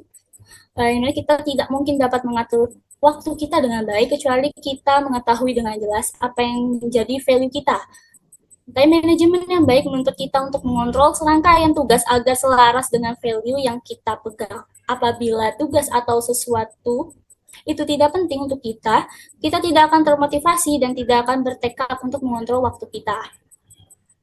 Ini kita tidak mungkin dapat mengatur waktu kita dengan baik kecuali kita mengetahui dengan jelas apa yang menjadi value kita. Time management yang baik menuntut kita untuk mengontrol serangkaian tugas agar selaras dengan value yang kita pegang. Apabila tugas atau sesuatu itu tidak penting untuk kita tidak akan termotivasi dan tidak akan bertekad untuk mengontrol waktu kita.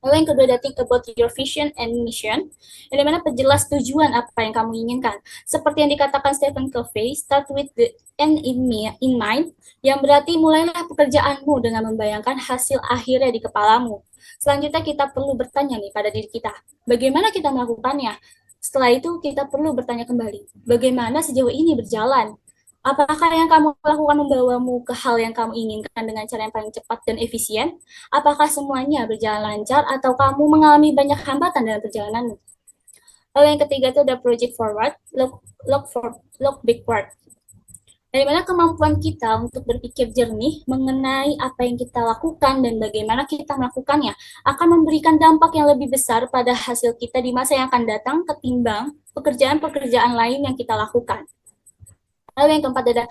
Lalu yang kedua, think about your vision and mission, yang dimana perjelas tujuan apa yang kamu inginkan. Seperti yang dikatakan Stephen Covey, start with the end in mind, yang berarti mulailah pekerjaanmu dengan membayangkan hasil akhirnya di kepalamu. Selanjutnya kita perlu bertanya nih pada diri kita, bagaimana kita melakukannya? Setelah itu kita perlu bertanya kembali, bagaimana sejauh ini berjalan? Apakah yang kamu lakukan membawamu ke hal yang kamu inginkan dengan cara yang paling cepat dan efisien? Apakah semuanya berjalan lancar atau kamu mengalami banyak hambatan dalam perjalananmu? Lalu yang ketiga itu ada project forward, look backward. Dari mana kemampuan kita untuk berpikir jernih mengenai apa yang kita lakukan dan bagaimana kita melakukannya akan memberikan dampak yang lebih besar pada hasil kita di masa yang akan datang ketimbang pekerjaan-pekerjaan lain yang kita lakukan. Lalu yang keempat ada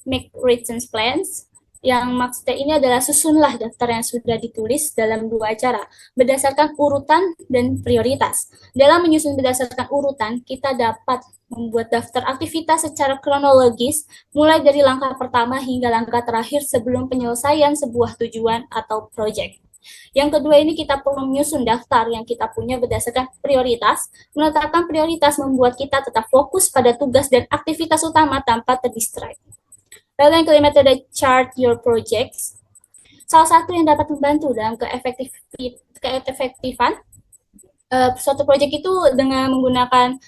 make written plans, yang maksudnya ini adalah susunlah daftar yang sudah ditulis dalam dua cara, berdasarkan urutan dan prioritas. Dalam menyusun berdasarkan urutan, kita dapat membuat daftar aktivitas secara kronologis, mulai dari langkah pertama hingga langkah terakhir sebelum penyelesaian sebuah tujuan atau proyek. Yang kedua ini kita perlu menyusun daftar yang kita punya berdasarkan prioritas. Menetapkan prioritas membuat kita tetap fokus pada tugas dan aktivitas utama tanpa terdistract. Lalu yang kelima itu ada chart your projects. Salah satu yang dapat membantu dalam keefektifan suatu proyek itu dengan menggunakan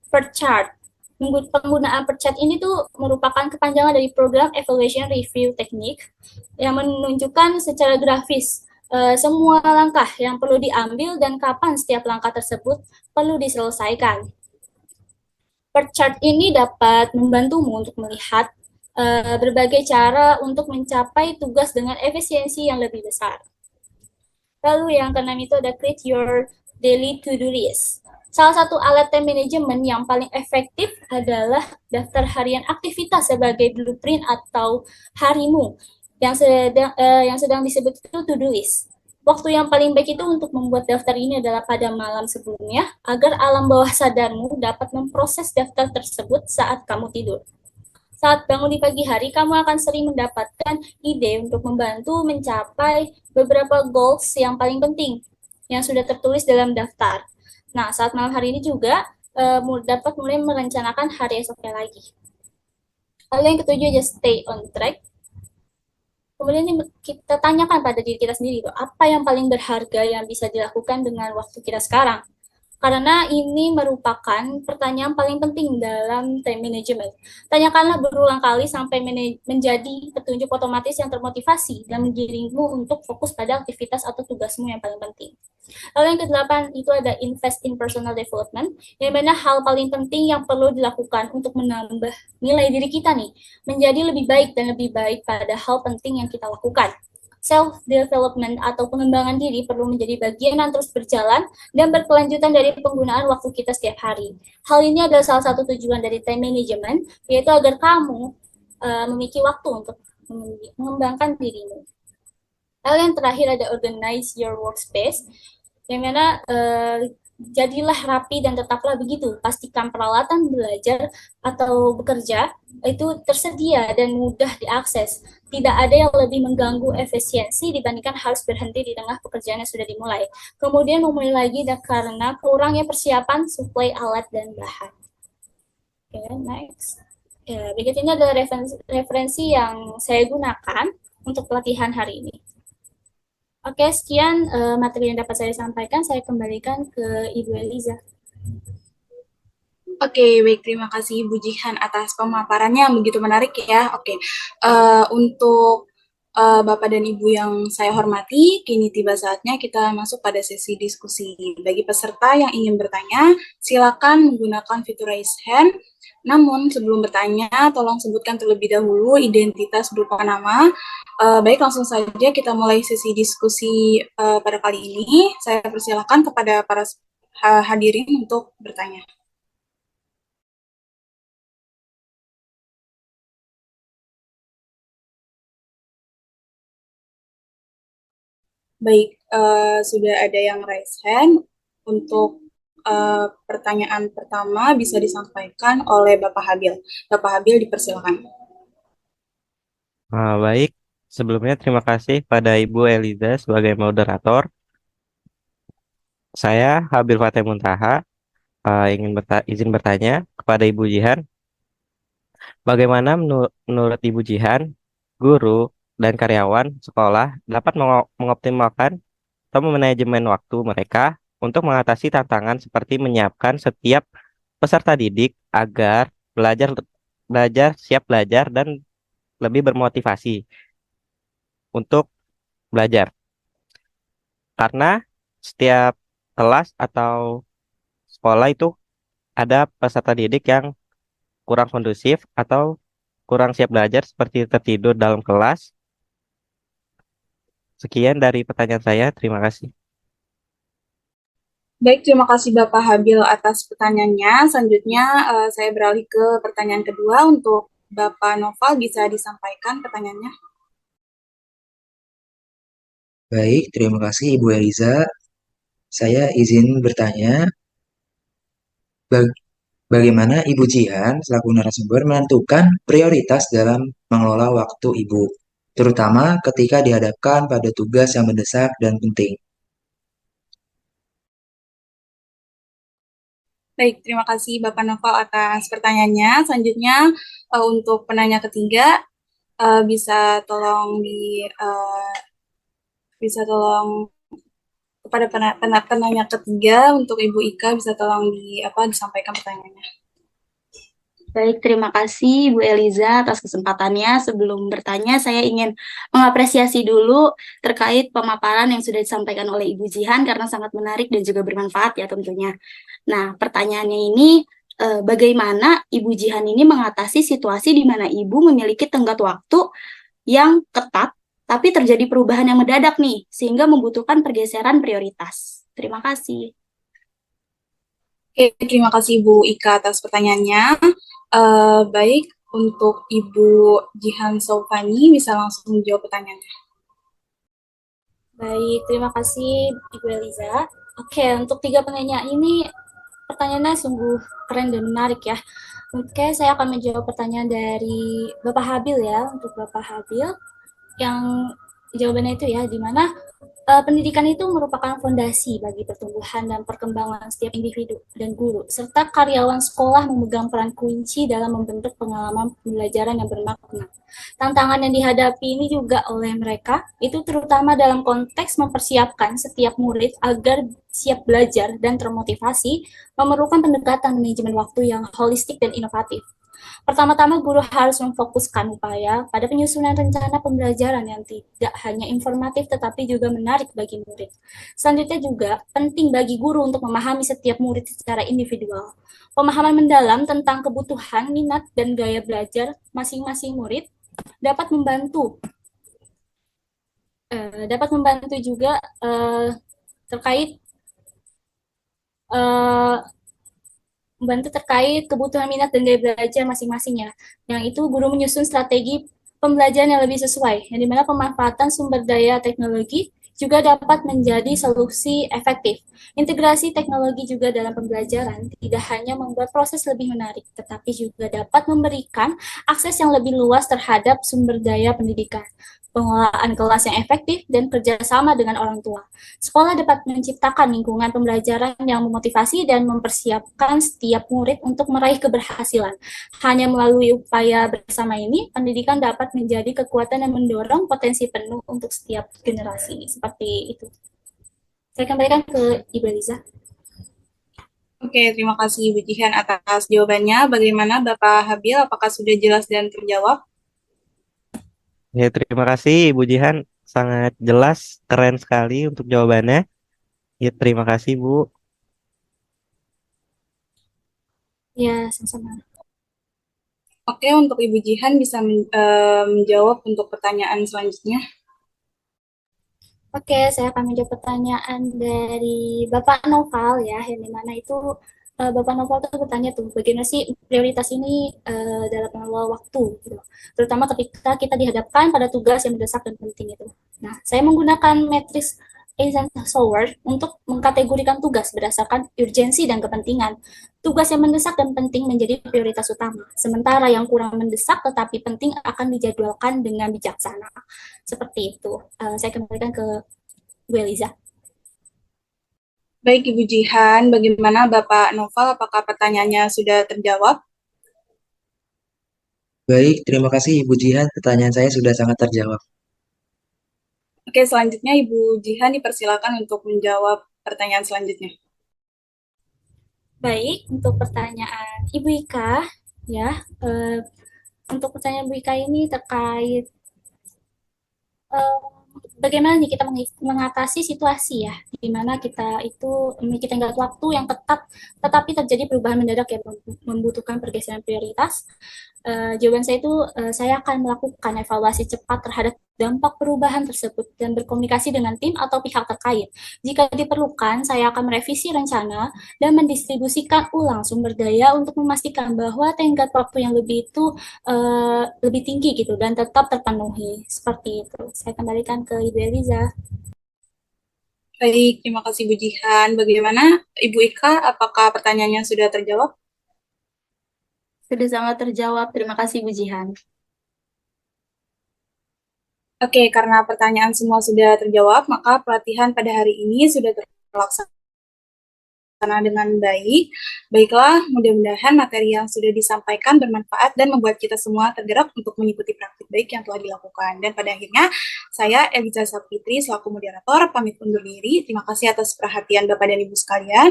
per chart. Penggunaan per chart ini tuh merupakan kepanjangan dari program evaluation review technique yang menunjukkan secara grafis semua langkah yang perlu diambil dan kapan setiap langkah tersebut perlu diselesaikan. Per chart ini dapat membantumu untuk melihat berbagai cara untuk mencapai tugas dengan efisiensi yang lebih besar. Lalu yang keenam itu ada create your daily to-do list. Salah satu alat time management yang paling efektif adalah daftar harian aktivitas sebagai blueprint atau harimu yang sedang disebut itu to-do list. Waktu yang paling baik itu untuk membuat daftar ini adalah pada malam sebelumnya agar alam bawah sadarmu dapat memproses daftar tersebut saat kamu tidur. Saat bangun di pagi hari, kamu akan sering mendapatkan ide untuk membantu mencapai beberapa goals yang paling penting yang sudah tertulis dalam daftar. Nah, saat malam hari ini juga dapat mulai merencanakan hari esoknya lagi. Lalu yang ketujuh, just stay on track. Kemudian kita tanyakan pada diri kita sendiri, apa yang paling berharga yang bisa dilakukan dengan waktu kita sekarang? Karena ini merupakan pertanyaan paling penting dalam time management. Tanyakanlah berulang kali sampai menjadi petunjuk otomatis yang termotivasi dan menggiringmu untuk fokus pada aktivitas atau tugasmu yang paling penting. Lalu yang kedelapan itu ada invest in personal development, yang mana hal paling penting yang perlu dilakukan untuk menambah nilai diri kita nih, menjadi lebih baik dan lebih baik pada hal penting yang kita lakukan. Self-development atau pengembangan diri perlu menjadi bagian yang terus berjalan dan berkelanjutan dari penggunaan waktu kita setiap hari. Hal ini adalah salah satu tujuan dari time management, yaitu agar kamu memiliki waktu untuk mengembangkan dirimu. Lalu yang terakhir ada organize your workspace, yang mana jadilah rapi dan tetaplah begitu. Pastikan peralatan belajar atau bekerja itu tersedia dan mudah diakses. Tidak ada yang lebih mengganggu efisiensi dibandingkan harus berhenti di tengah pekerjaan yang sudah dimulai. Kemudian memulai lagi karena kurangnya persiapan suplai alat dan bahan. Oke, next. Ya, berikut ini adalah referensi yang saya gunakan untuk pelatihan hari ini. Oke, sekian materi yang dapat saya sampaikan. Saya kembalikan ke Ibu Eliza. Oke, baik. Terima kasih Ibu Jihan atas pemaparannya yang begitu menarik ya. Oke, untuk Bapak dan Ibu yang saya hormati, kini tiba saatnya kita masuk pada sesi diskusi. Bagi peserta yang ingin bertanya, silakan menggunakan fitur raise hand. Namun sebelum bertanya, tolong sebutkan terlebih dahulu identitas berupa nama. Baik, langsung saja kita mulai sesi diskusi pada kali ini. Saya persilakan kepada para hadirin untuk bertanya. Baik, sudah ada yang raise hand. Untuk pertanyaan pertama bisa disampaikan oleh Bapak Habil. Bapak Habil, dipersilakan. Baik, sebelumnya terima kasih pada Ibu Eliza sebagai moderator. Saya Habil Fateh Muntaha ingin izin bertanya kepada Ibu Jihan, bagaimana menurut Ibu Jihan, guru dan karyawan sekolah dapat mengoptimalkan atau memanajemen waktu mereka untuk mengatasi tantangan seperti menyiapkan setiap peserta didik agar belajar belajar siap belajar dan lebih bermotivasi untuk belajar. Karena setiap kelas atau sekolah itu ada peserta didik yang kurang kondusif atau kurang siap belajar seperti tertidur dalam kelas. Sekian dari pertanyaan saya. Terima kasih. Baik, terima kasih Bapak Habil atas pertanyaannya. Selanjutnya saya beralih ke pertanyaan kedua. Untuk Bapak Noval bisa disampaikan pertanyaannya. Baik, terima kasih Ibu Eliza. Saya izin bertanya, bagaimana Ibu Jihan selaku narasumber menentukan prioritas dalam mengelola waktu Ibu, terutama ketika dihadapkan pada tugas yang mendesak dan penting. Baik, terima kasih Bapak Noval atas pertanyaannya. Selanjutnya untuk penanya ketiga bisa tolong bisa tolong kepada penanya ketiga untuk Ibu Ika bisa tolong disampaikan pertanyaannya. Baik, terima kasih Bu Eliza atas kesempatannya. Sebelum bertanya, saya ingin mengapresiasi dulu terkait pemaparan yang sudah disampaikan oleh Ibu Jihan karena sangat menarik dan juga bermanfaat ya tentunya. Nah, pertanyaannya ini, bagaimana Ibu Jihan ini mengatasi situasi di mana Ibu memiliki tenggat waktu yang ketat, tapi terjadi perubahan yang mendadak nih, sehingga membutuhkan pergeseran prioritas. Terima kasih. Oke, terima kasih Bu Ika atas pertanyaannya. Baik, untuk Ibu Jihan Saufani bisa langsung menjawab pertanyaannya. Baik, terima kasih Ibu Eliza. Oke, untuk 3 penanya ini pertanyaannya sungguh keren dan menarik ya. Oke, saya akan menjawab pertanyaan dari Bapak Habil ya. Untuk Bapak Habil, yang jawabannya itu ya, di mana pendidikan itu merupakan fondasi bagi pertumbuhan dan perkembangan setiap individu dan guru, serta karyawan sekolah memegang peran kunci dalam membentuk pengalaman pembelajaran yang bermakna. Tantangan yang dihadapi ini juga oleh mereka, itu terutama dalam konteks mempersiapkan setiap murid agar siap belajar dan termotivasi, memerlukan pendekatan manajemen waktu yang holistik dan inovatif. Pertama-tama, guru harus memfokuskan upaya pada penyusunan rencana pembelajaran yang tidak hanya informatif tetapi juga menarik bagi murid. Selanjutnya juga penting bagi guru untuk memahami setiap murid secara individual. Pemahaman mendalam tentang kebutuhan, minat, dan gaya belajar masing-masing murid dapat membantu juga terkait membantu terkait kebutuhan minat dan gaya belajar masing-masingnya. Yang itu guru menyusun strategi pembelajaran yang lebih sesuai, yang dimana pemanfaatan sumber daya teknologi juga dapat menjadi solusi efektif. Integrasi teknologi juga dalam pembelajaran tidak hanya membuat proses lebih menarik, tetapi juga dapat memberikan akses yang lebih luas terhadap sumber daya pendidikan, pengelolaan kelas yang efektif, dan kerjasama dengan orang tua. Sekolah dapat menciptakan lingkungan pembelajaran yang memotivasi dan mempersiapkan setiap murid untuk meraih keberhasilan. Hanya melalui upaya bersama ini, pendidikan dapat menjadi kekuatan yang mendorong potensi penuh untuk setiap generasi. Seperti itu. Saya kembalikan ke Ibu Eliza. Oke, terima kasih Ibu Jihan atas jawabannya. Bagaimana Bapak Habil, apakah sudah jelas dan terjawab? Ya, terima kasih Ibu Jihan. Sangat jelas, keren sekali untuk jawabannya. Ya, terima kasih Bu. Ya, sama-sama. Oke, untuk Ibu Jihan bisa menjawab untuk pertanyaan selanjutnya. Oke, saya akan menjawab pertanyaan dari Bapak Noval ya, yang dimana itu Bapak Noval tuh bertanya tuh, bagaimana sih prioritas ini dalam mengelola waktu, gitu. Terutama ketika kita dihadapkan pada tugas yang mendesak dan penting itu. Nah, saya menggunakan matriks Eisenhower untuk mengkategorikan tugas berdasarkan urgensi dan kepentingan. Tugas yang mendesak dan penting menjadi prioritas utama, sementara yang kurang mendesak tetapi penting akan dijadwalkan dengan bijaksana. Seperti itu. Saya kembalikan ke Bu Eliza. Baik Ibu Jihan, bagaimana Bapak Noval? Apakah pertanyaannya sudah terjawab? Baik, terima kasih Ibu Jihan. Pertanyaan saya sudah sangat terjawab. Oke, selanjutnya Ibu Jihan dipersilakan untuk menjawab pertanyaan selanjutnya. Baik, untuk pertanyaan Ibu Ika, ya, untuk pertanyaan Ibu Ika ini terkait eh, bagaimana nih kita mengatasi situasi ya, di mana kita itu memiliki tenggat waktu yang tetap, tetapi terjadi perubahan mendadak yang membutuhkan pergeseran prioritas. Jawaban saya itu saya akan melakukan evaluasi cepat terhadap dampak perubahan tersebut dan berkomunikasi dengan tim atau pihak terkait. Jika diperlukan, saya akan merevisi rencana dan mendistribusikan ulang sumber daya untuk memastikan bahwa tenggat waktu yang lebih itu lebih tinggi gitu dan tetap terpenuhi. Seperti itu. Saya kembalikan ke Ibu Eliza. Baik, terima kasih Bu Jihan. Bagaimana Ibu Ika, apakah pertanyaannya sudah terjawab? Sudah sangat terjawab. Terima kasih Bu Jihan. Oke, karena pertanyaan semua sudah terjawab, maka pelatihan pada hari ini sudah terlaksana dengan baik. Baiklah, mudah-mudahan materi yang sudah disampaikan bermanfaat dan membuat kita semua tergerak untuk mengikuti praktik baik yang telah dilakukan. Dan pada akhirnya, saya Eliza Sapitri selaku moderator pamit undur diri. Terima kasih atas perhatian Bapak dan Ibu sekalian.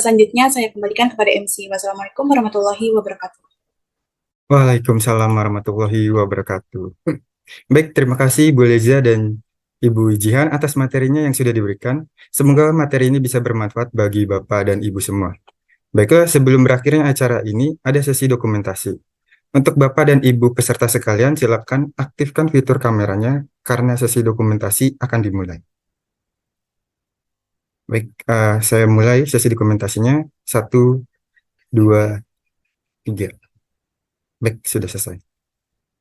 Selanjutnya saya kembalikan kepada MC. Wassalamualaikum warahmatullahi wabarakatuh. Waalaikumsalam warahmatullahi wabarakatuh. Baik, terima kasih Bu Leza dan Ibu Jihan atas materinya yang sudah diberikan. Semoga materi ini bisa bermanfaat bagi Bapak dan Ibu semua. Baiklah, sebelum berakhirnya acara ini, ada sesi dokumentasi. Untuk Bapak dan Ibu peserta sekalian, silakan aktifkan fitur kameranya karena sesi dokumentasi akan dimulai. Baik, saya mulai sesi dokumentasinya. 1, 2, 3. Baik, sudah selesai.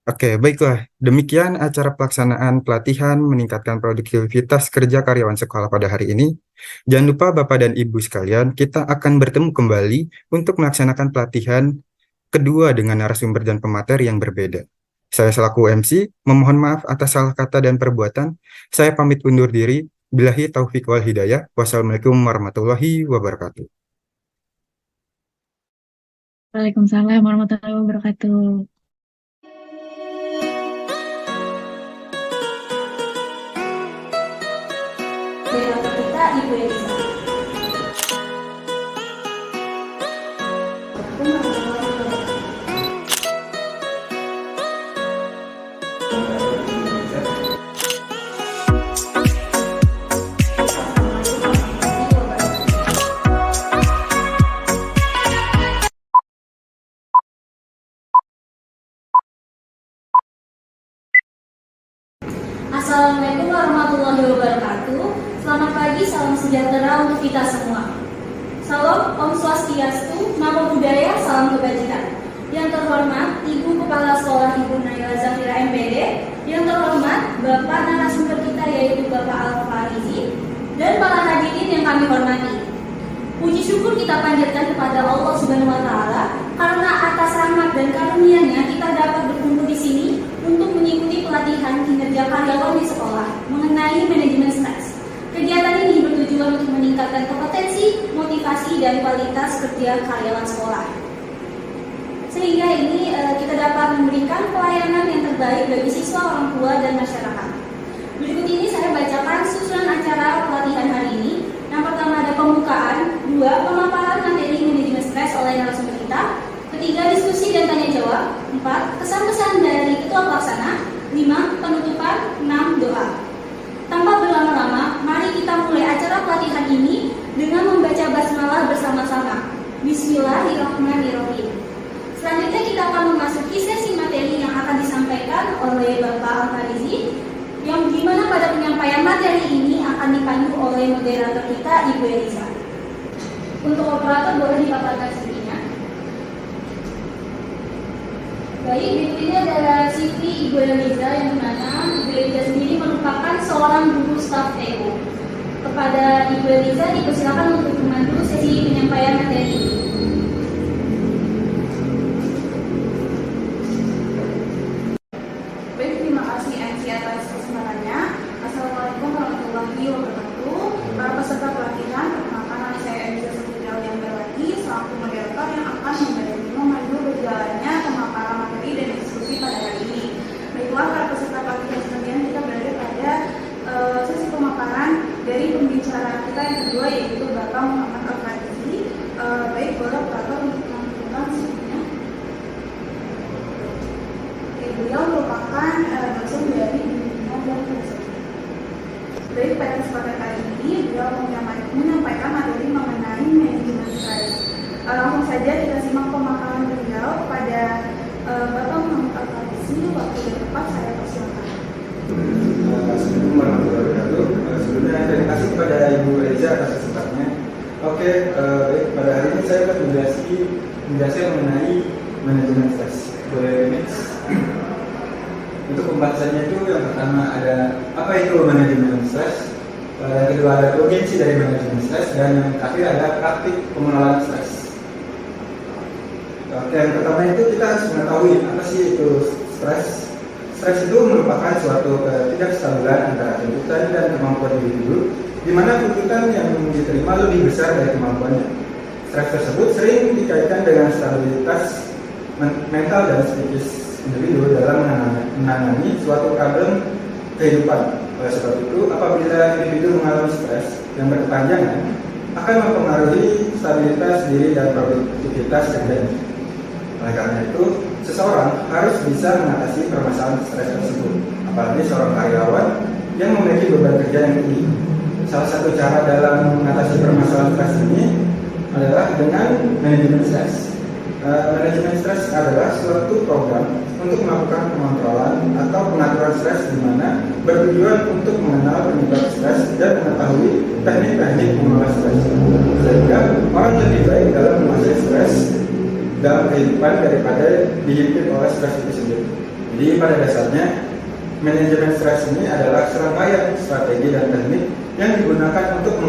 Oke, baiklah. Demikian acara pelaksanaan pelatihan meningkatkan produktivitas kerja karyawan sekolah pada hari ini. Jangan lupa Bapak dan Ibu sekalian, kita akan bertemu kembali untuk melaksanakan pelatihan kedua dengan narasumber dan pemateri yang berbeda. Saya selaku MC, memohon maaf atas salah kata dan perbuatan. Saya pamit undur diri. Billahi taufik wal hidayah. Wassalamualaikum warahmatullahi wabarakatuh. Waalaikumsalam warahmatullahi wabarakatuh. Moderator kita Ibu Eliza. Assalamualaikum warahmatullahi wabarakatuh. Selamat pagi, salam sejahtera untuk kita semua. Salam, Om Swastiastu, Namo Buddhaya, salam kebajikan. Yang terhormat Ibu Kepala Sekolah Ibu Naila Zafira MPD, yang terhormat Bapak narasumber kita yaitu Bapak Al-Farizi, dan para hadirin yang kami hormati. Puji syukur kita panjatkan kepada Allah Subhanahu wa Ta'ala karena atas rahmat dan karunia-Nya kita dapat berkumpul di sini untuk mengikuti pelatihan kinerja karyawan di sekolah mengenai manajemen stres. Kegiatan ini bertujuan untuk meningkatkan kompetensi, motivasi, dan kualitas kerja karyawan sekolah. Sehingga ini kita dapat memberikan pelayanan yang terbaik bagi siswa, orang tua, dan masyarakat. Berikut ini saya bacakan susunan acara pelatihan hari ini. Yang pertama ada pembukaan, 2. Pemaparan materi manajemen stres oleh narasumber kita, 3. Diskusi dan tanya jawab, 4. Kesan-pesan dari ketua pelaksana, 5. Penutupan, 6. Doa. Tanpa berlama-lama, mari kita mulai acara pelatihan ini dengan membaca basmalah bersama-sama. Bismillahirrahmanirrahim. Selanjutnya kita akan memasuki sesi materi yang akan disampaikan oleh Bapak Al-Farizi, yang dimana pada penyampaian materi ini akan dipandu oleh moderator kita, Ibu Eliza. Untuk operator boleh dipaparkan CV-nya. Baik, berikut ini adalah CV Ibu Eliza yang mana Ibu Eliza sendiri merupakan seorang guru staf TU. Kepada Ibu Eliza dipersilakan untuk memandu sesi penyampaian materi ini. Baik, terima kasih MC atas kesempatannya. Assalamualaikum warahmatullahi wabarakatuh. Para peserta pelatihan, perkenalkan dari pembicara kita yang kedua yaitu Bapak Muhammad Al-Fatihi. Baik, boleh Bapak untuk menentukan semuanya. Beliau merupakan dosen dari bimbingan dan filosofi. Baik, pada kesempatan kali ini beliau menyampaikan materi mengenai manajemen stres. Langsung saja kita simak pemaparan beliau pada Bapak Muhammad Al-Fatihi. Waktu yang tepat saya persilakan. Assalamualaikum warahmatullahi wabarakatuh. Sebelumnya terima kasih kepada Ibu Eliza atas kesempatannya. Oke, baik, pada hari ini saya akan menjelaskan mengenai manajemen stres. Boleh next. Untuk pembahasannya itu yang pertama ada apa itu manajemen stres, yang kedua ada urgensi dari manajemen stres, dan yang terakhir ada praktik pengelolaan stres. Oke, yang pertama itu kita harus mengetahui apa sih itu stres. Stres itu merupakan suatu ketidakstabilan antara tuntutan dan kemampuan individu, di mana tuntutan yang diterima lebih besar dari kemampuannya. Stres tersebut sering dikaitkan dengan stabilitas mental dan psikis individu dalam menangani suatu problem kehidupan. Oleh sebab itu, apabila individu mengalami stres yang berkepanjangan, akan mempengaruhi stabilitas diri dan produktivitas kerjanya. Oleh karena itu, seseorang harus bisa mengatasi permasalahan stres tersebut, apalagi seorang karyawan yang memiliki beban kerja yang tinggi. Salah satu cara dalam mengatasi permasalahan stres ini adalah dengan manajemen stres. Manajemen stres adalah suatu program untuk melakukan pengontrolan atau pengaturan stres di mana bertujuan untuk mengenal penyebab stres dan mengetahui teknik-teknik mengelola stres, sehingga orang lebih baik dalam menguasai stres dalam kehidupan daripada dihimpit oleh stres itu sendiri. Jadi pada dasarnya manajemen stres ini adalah serangkaian strategi dan teknik yang digunakan untuk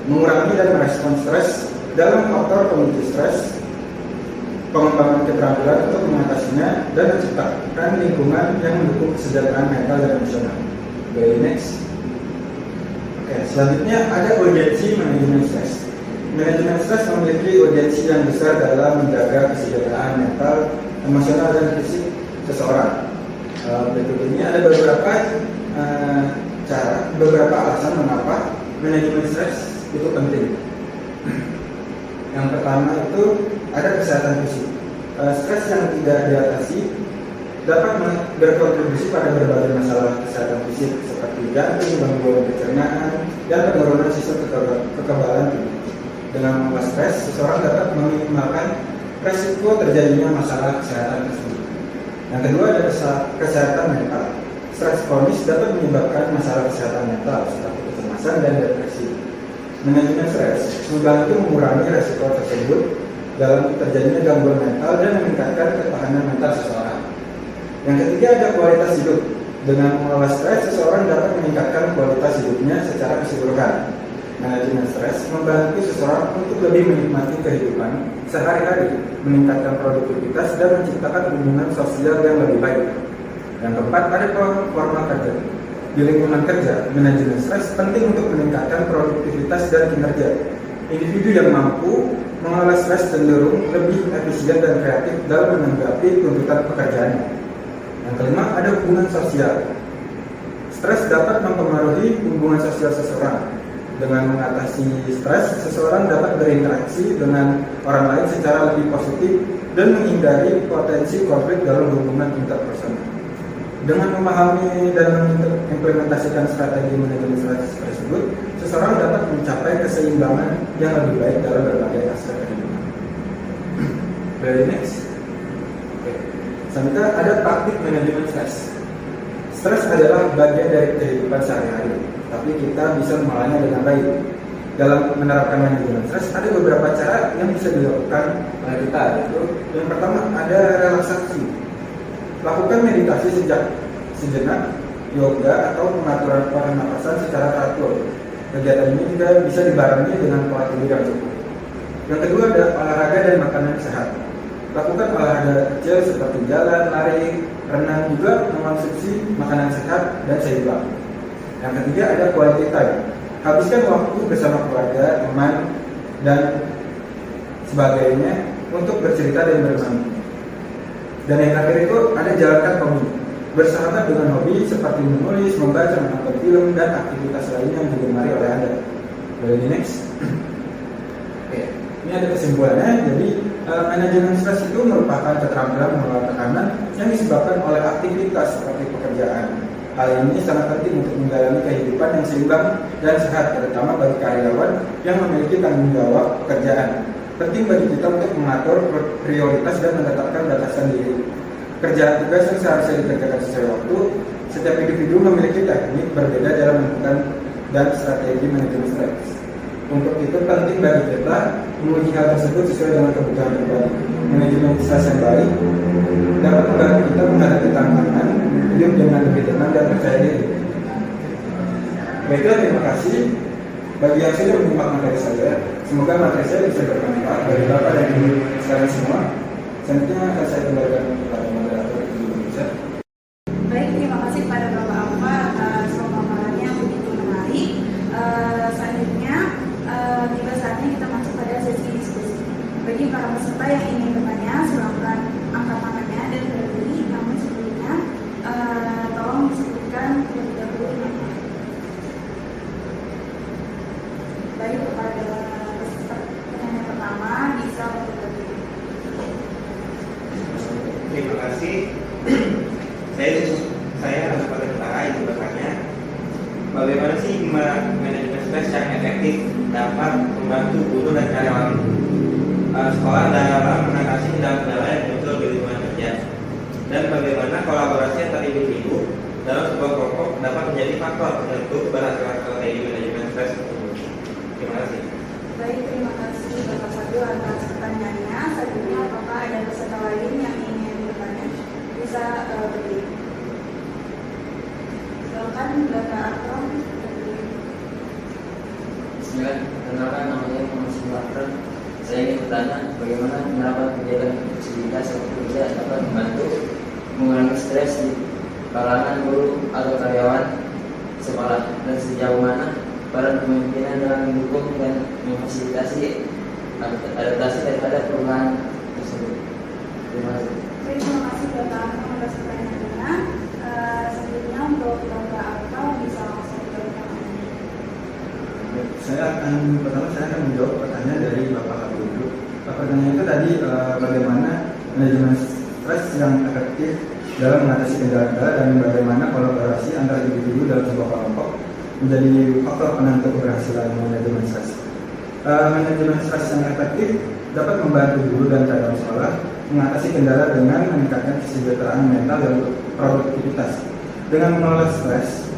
mengurangi dan merespon stres dalam faktor pemicu stres, pengembangan keterampilan untuk mengatasinya, dan menciptakan lingkungan yang mendukung kesejahteraan mental dan emosional. Oke, next. Oke, selanjutnya ada urgensi manajemen stres. Manajemen stres memiliki urgensi yang besar dalam menjaga kesejahteraan mental, emosional, dan fisik seseorang. Berikut ini ada beberapa alasan mengapa manajemen stres itu penting. Yang pertama itu ada kesehatan fisik. Stres yang tidak diatasi dapat berkontribusi pada berbagai masalah kesehatan fisik seperti jantung, gangguan pencernaan, dan penurunan sistem kekebalan tubuh. Dengan mengelola stres, seseorang dapat meminimalkan resiko terjadinya masalah kesehatan tersebut. Yang kedua ada kesehatan mental. Stres kronis dapat menyebabkan masalah kesehatan mental seperti kecemasan dan depresi. Manajemen stres membantu mengurangi resiko tersebut dalam terjadinya gangguan mental dan meningkatkan ketahanan mental seseorang. Yang ketiga ada kualitas hidup. Dengan mengelola stres, seseorang dapat meningkatkan kualitas hidupnya secara keseluruhan. Manajemen stres membantu seseorang untuk lebih menikmati kehidupan sehari-hari, meningkatkan produktivitas, dan menciptakan hubungan sosial yang lebih baik. Yang keempat, ada performa kerja. Di lingkungan kerja, manajemen stres penting untuk meningkatkan produktivitas dan kinerja. Individu yang mampu mengelola stres cenderung lebih efisien dan kreatif dalam menanggapi tuntutan pekerjaannya. Yang kelima, ada hubungan sosial. Stres dapat mempengaruhi hubungan sosial seseorang. Dengan mengatasi stres, seseorang dapat berinteraksi dengan orang lain secara lebih positif dan menghindari potensi konflik dalam hubungan interpersonal. Dengan memahami dan mengimplementasikan strategi manajemen stres tersebut, seseorang dapat mencapai keseimbangan yang lebih baik dalam berbagai aspek kehidupan. Very next. Oke. Selanjutnya ada praktik manajemen stres. Stres adalah bagian dari kehidupan sehari-hari, tapi kita bisa mengelolanya dengan baik. Dalam menerapkan manajemen stres, ada beberapa cara yang bisa dilakukan oleh kita. Yaitu, yang pertama ada relaksasi. Lakukan meditasi sejenak, yoga, atau pengaturan pernapasan secara teratur. Kegiatan ini juga bisa dibarengi dengan pola tidur yang cukup. Yang kedua ada olahraga dan makanan sehat. Lakukan olahraga kecil seperti jalan, lari, renang, juga mengonsumsi makanan sehat dan seimbang. Yang ketiga ada quality time. Habiskan waktu bersama keluarga, teman, dan sebagainya untuk bercerita dan berbagi. Dan yang terakhir itu ada jalankan hobi. bersahabat dengan hobi seperti menulis, membaca, menonton film, dan aktivitas lainnya yang digemari oleh Anda. Boleh di next? Oke, ini ada kesimpulannya. Jadi, manajemen stres itu merupakan keterampilan mengelola tekanan yang disebabkan oleh aktivitas seperti pekerjaan. Hal ini sangat penting untuk menjalani kehidupan yang seimbang dan sehat, terutama bagi karyawan yang memiliki tanggung jawab pekerjaan. Penting bagi kita untuk mengatur prioritas dan menetapkan batasan diri. Kerjaan tugas yang seharusnya dikerjakan sesuai waktu, setiap individu memiliki teknik berbeda dalam melakukan dan strategi manajemen stres. Untuk itu penting bagi kita menguji hal tersebut sesuai dengan kebutuhan pribadi. Manajemen stres yang baik dapat membantu kita menghadapi tantangan hidup dengan lebih tenang dan percaya diri. Baiklah, terima kasih bagi yang sudah menyimak materi saya. Semoga materi saya bisa bermanfaat bagi Bapak dan Ibu sekalian semua. Selanjutnya saya kembalikan kepada moderator Ibu Bisa. Baik, terima kasih kepada Bapak Alfa atas pemaparannya yang begitu menarik. Selanjutnya, tiba saatnya kita masuk pada sesi diskusi. Bagi para peserta yang ingin bertanya, silakan angkat tangannya dan berdiri. Namun sebelumnya, tolong disebutkan terlebih dahulu nama. Baik, kepada pertanyaan pertama bisa berdiri. Terima kasih. Saya harus bertanya ingin bertanya, bagaimana sih manajemen stres yang efektif dapat membantu guru dan karyawan sekolah dalam mengatasi kendala-kendala yang muncul di lingkungan kerja, dan bagaimana kolaborasi antar individu dalam sebuah kelompok dapat menjadi faktor penentu keberhasilan strategi manajemen stres tersebut. Terima kasih. Baik, terima kasih Bapak Fadil atas pertanyaannya. Selanjutnya, apakah ada peserta lain yang ingin bertanya? Bisa berdiri. Silakan Bapak Akram berdiri. Bismillah, perkenalkan namanya Muhammad Simarkan. Saya ingin bertanya bagaimana penerapan kegiatan fleksibilitas waktu kerja dapat membantu mengurangi stres di kalangan guru atau karyawan sekolah, dan sejauh mana peran kepemimpinan dalam mendukung dan memfasilitasi adaptasi daripada perubahan tersebut. Terima kasih. Baik, terima kasih Bapak Akram atas pertanyaannya. Selanjutnya untuk Bapak Akram bisa langsung ke pertanyaan. Saya akan menjawab pertanyaan dari Bapak Habib dulu. Pertanyaan itu tadi bagaimana manajemen stres yang efektif dalam mengatasi kendala-kendala dan bagaimana kolaborasi antara individu dalam sebuah kelompok menjadi faktor penentu keberhasilan manajemen stres. Manajemen stres yang efektif dapat membantu guru dan karyawan sekolah mengatasi kendala dengan meningkatkan kesejahteraan mental dan produktivitas. Dengan mengelola stres,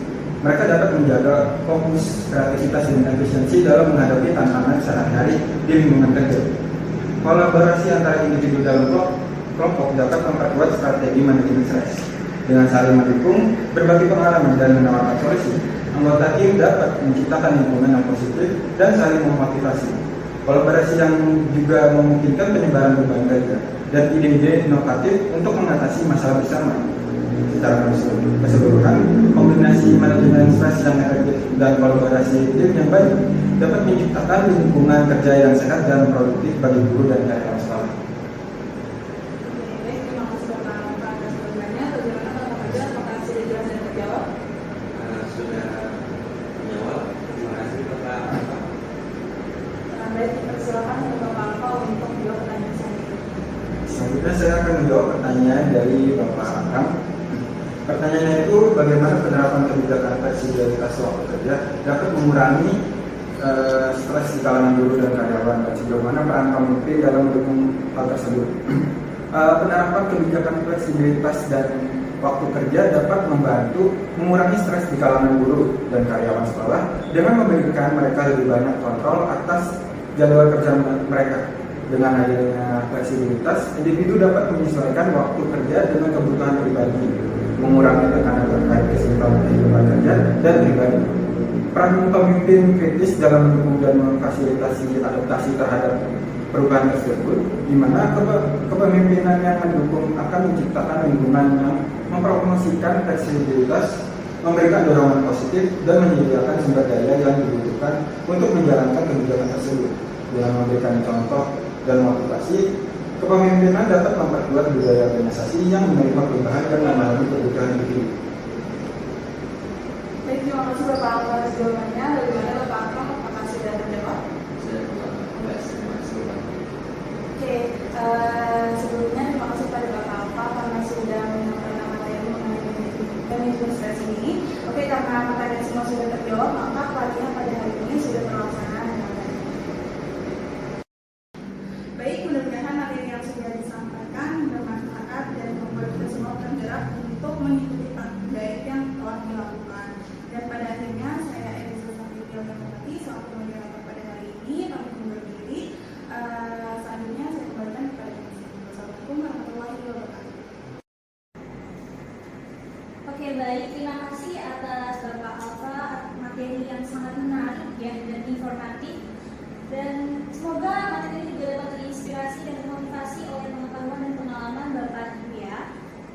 mereka dapat menjaga fokus, kreativitas, dan efisiensi dalam menghadapi tantangan sehari-hari di lingkungan kerja. Kolaborasi antara individu dalam kelompok dapat memperkuat strategi manajemen stres. Dengan saling mendukung, berbagi pengalaman, dan menawarkan solusi, anggota tim dapat menciptakan lingkungan yang positif dan saling memotivasi. Kolaborasi yang juga memungkinkan penyebaran beban kerja dan ide-ide inovatif untuk mengatasi masalah bersama. Secara keseluruhan, kombinasi manajemen stres yang efektif dan kolaborasi tim yang baik dapat menciptakan lingkungan kerja yang sehat dan produktif bagi guru dan karyawan sekolah. Baik, terima kasih Bapak Akram atas jawabannya. Bagaimana Bapak Fadil, apakah sudah jelas dan terjawab? Sudah menjawab. Terima kasih Bapak. Baik, silakan Bapak Akram untuk menjawab pertanyaan selanjutnya. Selanjutnya saya akan menjawab pertanyaan dari Bapak Akram. Pertanyaannya itu bagaimana penerapan kebijakan fleksibilitas waktu kerja dapat mengurangi stres di kalangan guru dan karyawan, dan sejauh mana peran pemimpin dalam mendukung hal tersebut. Penerapan kebijakan fleksibilitas dan waktu kerja dapat membantu mengurangi stres di kalangan guru dan karyawan sekolah dengan memberikan mereka lebih banyak kontrol atas jadwal kerja mereka. Dengan adanya fleksibilitas, individu dapat menyesuaikan waktu kerja dengan kebutuhan pribadi, mengurangi tekanan terkait keseimbangan kehidupan kerja dan pribadi. Peran pemimpin kritis dalam mendukung dan memfasilitasi adaptasi terhadap perubahan tersebut, di mana kepemimpinan yang mendukung akan menciptakan lingkungan yang mempromosikan fleksibilitas, memberikan dorongan positif, dan menyediakan sumber daya yang dibutuhkan untuk menjalankan kebijakan tersebut. Dengan memberikan contoh dan motivasi, Kepemimpinan dapat memperkuat budaya organisasi yang menerima perubahan dan memahami kebutuhan individu. Baik, terima kasih Bapak atas jawabannya. Bagaimana Bapak Akram? Apakah sudah menjawab? Saya terima kasih Pak. Oke, sebelumnya terima kasih pada Bapak Alfa karena sudah menyampaikan materi mengenai manajemen stres ini. Oke, karena materi semua sudah terjawab, maka pelatihan pada hari ini sudah terlaksana dengan baik. Baik, mudah-mudahan materi yang sudah disampaikan bermanfaat dan membuat kita semua tergerak untuk mengikuti guide yang telah dilakukan. Dan pada akhirnya saya Eliza Safitri Alhamdulillah selaku moderator pada hari ini kami undur diri. Selanjutnya saya kembalikan kepada Ibu. Wassalamualaikum warahmatullahi wabarakatuh. Oke, baik. Terima kasih atas Bapak Alfa materi yang sangat menarik ya dan informatif. Dan semoga materi ini juga dapat terinspirasi dan memotivasi oleh pengetahuan dan pengalaman Bapak Ibu ya.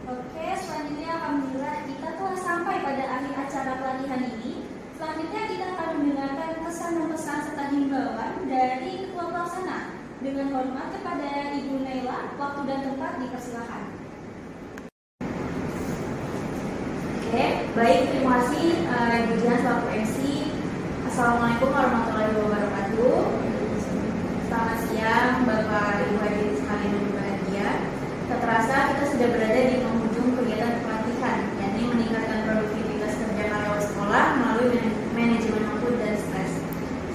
Oke, selanjutnya alhamdulillah kita telah sampai pada akhir acara pelatihan ini. Selanjutnya kita akan mendengarkan pesan dan pesan serta himbauan dari Ketua Pelaksana. Dengan hormat kepada Ibu Naila, waktu dan tempat dipersilakan. Oke, baik, terima kasih Ibu Jihan selaku MC. Assalamualaikum warahmatullahi wabarakatuh. Selamat siang Bapak Ibu hadirin sekalian yang berbahagia. Tak terasa kita sudah berada di penghujung kegiatan pelatihan, yakni meningkatkan produktivitas kerja karyawan sekolah melalui manajemen waktu dan stres.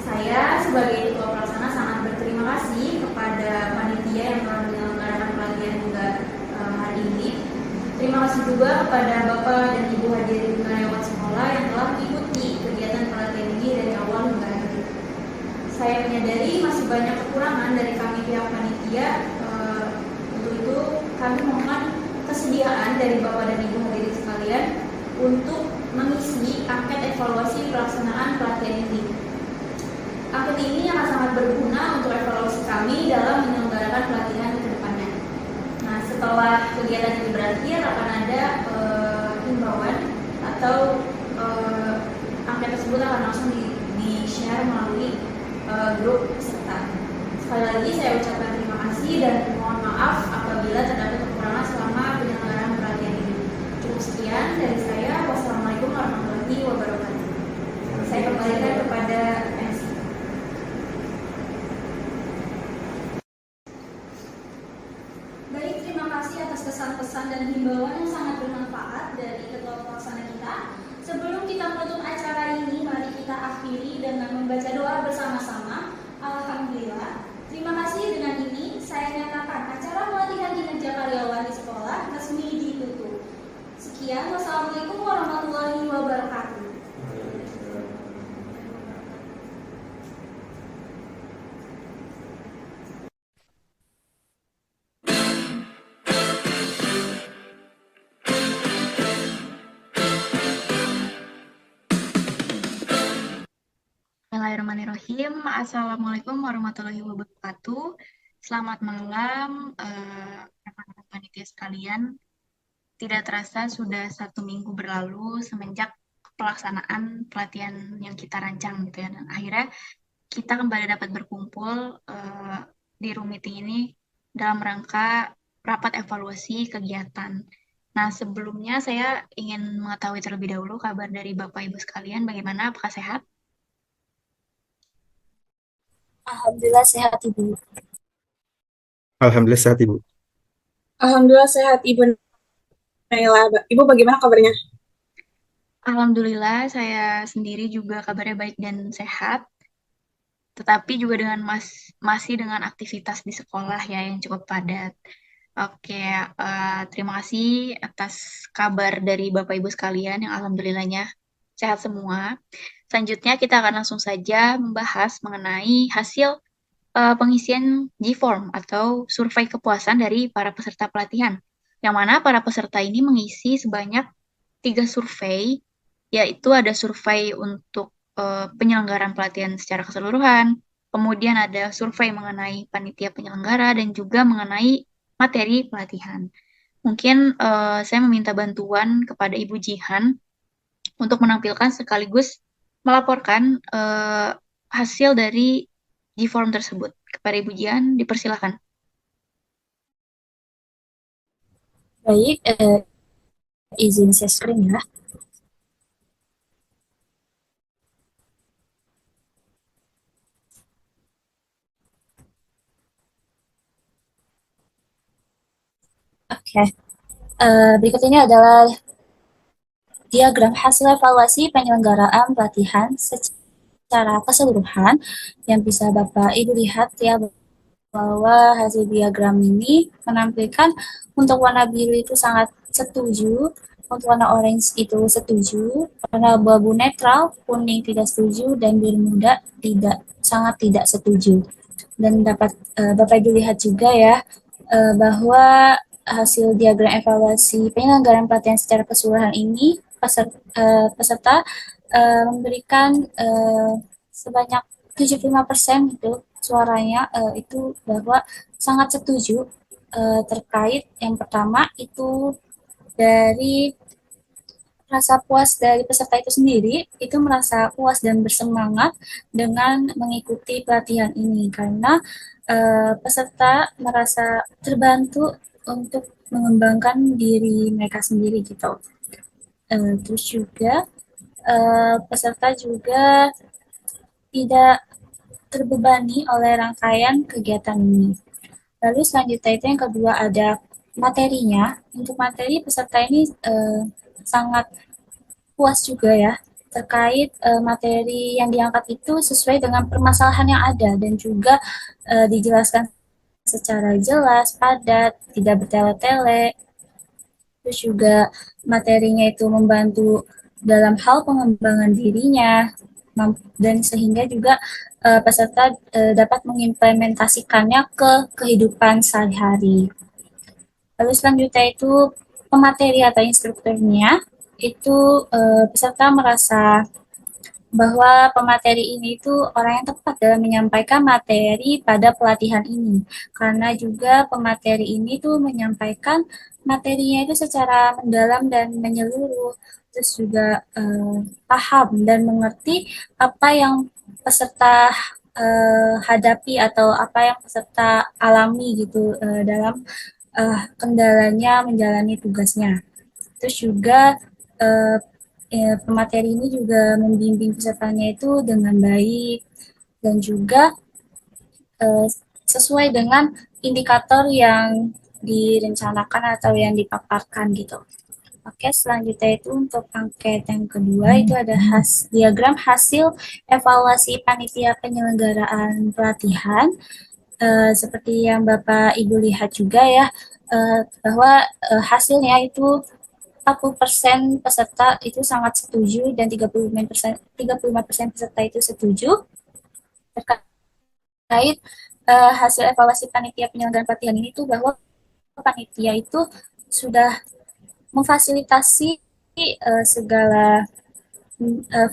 Saya sebagai Ketua Pelaksana sangat berterima kasih kepada panitia yang telah menyelenggarakan pelatihan hingga hari ini. Terima kasih juga kepada Bapak dan Ibu hadirin karyawan sekolah yang telah mengikuti kegiatan pelatihan ini dari awal hingga akhir. Saya menyadari masih banyak kekurangan dari kami pihak panitia. Untuk itu kami mohon kesediaan dari Bapak dan Ibu hadirin sekalian untuk mengisi angket evaluasi pelaksanaan pelatihan ini. Angket ini akan sangat berguna untuk evaluasi kami dalam menyelenggarakan pelatihan ke depannya. Nah, setelah kegiatan ini berakhir akan ada himbauan atau angket tersebut akan langsung di-share melalui grup peserta. Sekali lagi saya ucapkan terima kasih dan mohon maaf apabila terdapat kekurangan selama penyelenggaraan pelatihan ini. Cukup sekian dari saya. Wassalamualaikum warahmatullahi wabarakatuh. Saya kembalikan kepada MC. Baik, terima kasih atas pesan-pesan dan himbauan yang sangat bermanfaat dari Ketua Pelaksana kita. Sebelum kita menutup acara ini, mari kita akhiri dengan membaca doa bersama-sama. Alhamdulillah. Terima kasih, dengan ini saya nyatakan acara pelatihan kinerja karyawan di sekolah resmi ditutup. Sekian, wassalamualaikum warahmatullahi wabarakatuh. Bismillahirrahmanirrahim. Assalamualaikum warahmatullahi wabarakatuh. Selamat malam, rekan-rekan panitia sekalian. Tidak terasa sudah 1 minggu berlalu semenjak pelaksanaan pelatihan yang kita rancang gitu ya. Dan akhirnya kita kembali dapat berkumpul di room meeting ini dalam rangka rapat evaluasi kegiatan. Nah, sebelumnya saya ingin mengetahui terlebih dahulu kabar dari Bapak Ibu sekalian, bagaimana, apakah sehat? Alhamdulillah sehat Ibu. Alhamdulillah sehat Ibu. Alhamdulillah sehat Ibu Naila. Ibu bagaimana kabarnya? Alhamdulillah saya sendiri juga kabarnya baik dan sehat. Tetapi juga dengan masih dengan aktivitas di sekolah ya yang cukup padat. Oke, terima kasih atas kabar dari Bapak Ibu sekalian yang alhamdulillahnya sehat semua. Selanjutnya kita akan langsung saja membahas mengenai hasil pengisian G-Form atau survei kepuasan dari para peserta pelatihan. Yang mana para peserta ini mengisi sebanyak 3 survei, yaitu ada survei untuk penyelenggaraan pelatihan secara keseluruhan, kemudian ada survei mengenai panitia penyelenggara, dan juga mengenai materi pelatihan. Mungkin saya meminta bantuan kepada Ibu Jihan untuk menampilkan sekaligus melaporkan hasil dari G-Form tersebut. Kepada Ibu Jihan, dipersilakan. Baik, izin share screen ya. Oke, berikut ini adalah diagram hasil evaluasi penyelenggaraan pelatihan secara keseluruhan yang bisa Bapak Ibu lihat ya, bahwa hasil diagram ini menampilkan untuk warna biru itu sangat setuju, untuk warna orange itu setuju, warna abu-abu netral, kuning tidak setuju, dan biru muda sangat tidak setuju. Dan dapat Bapak Ibu lihat juga ya, bahwa hasil diagram evaluasi penyelenggaraan pelatihan secara keseluruhan ini peserta memberikan sebanyak 75% itu suaranya itu bahwa sangat setuju terkait yang pertama itu dari rasa puas dari peserta itu sendiri, itu merasa puas dan bersemangat dengan mengikuti pelatihan ini karena peserta merasa terbantu untuk mengembangkan diri mereka sendiri gitu. Terus juga peserta juga tidak terbebani oleh rangkaian kegiatan ini. Lalu selanjutnya itu yang kedua ada materinya. Untuk materi peserta ini sangat puas juga ya terkait materi yang diangkat itu sesuai dengan permasalahan yang ada dan juga dijelaskan secara jelas, padat, tidak bertele-tele. Terus juga materinya itu membantu dalam hal pengembangan dirinya dan sehingga juga peserta dapat mengimplementasikannya ke kehidupan sehari-hari. Lalu selanjutnya itu pemateri atau instrukturnya itu peserta merasa bahwa pemateri ini itu orang yang tepat dalam menyampaikan materi pada pelatihan ini karena juga pemateri ini tuh menyampaikan materinya itu secara mendalam dan menyeluruh, terus juga paham dan mengerti apa yang peserta hadapi atau apa yang peserta alami gitu dalam kendalanya menjalani tugasnya. Terus juga pemateri ini juga membimbing pesertanya itu dengan baik dan juga sesuai dengan indikator yang direncanakan atau yang dipaparkan gitu. Oke, selanjutnya itu untuk angket yang kedua itu ada diagram hasil evaluasi panitia penyelenggaraan pelatihan. Seperti yang Bapak Ibu lihat juga ya, bahwa hasilnya itu 40% peserta itu sangat setuju dan 35% peserta itu setuju terkait hasil evaluasi panitia penyelenggaraan pelatihan ini tuh bahwa panitia itu sudah memfasilitasi segala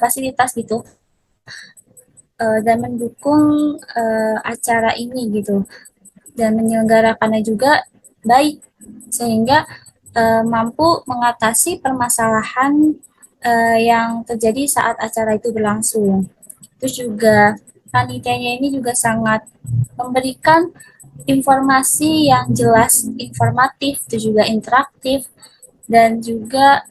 fasilitas gitu dan mendukung acara ini gitu dan menyelenggarakannya juga baik sehingga mampu mengatasi permasalahan yang terjadi saat acara itu berlangsung. Terus juga panitianya ini juga sangat memberikan informasi yang jelas, informatif, itu juga interaktif, dan juga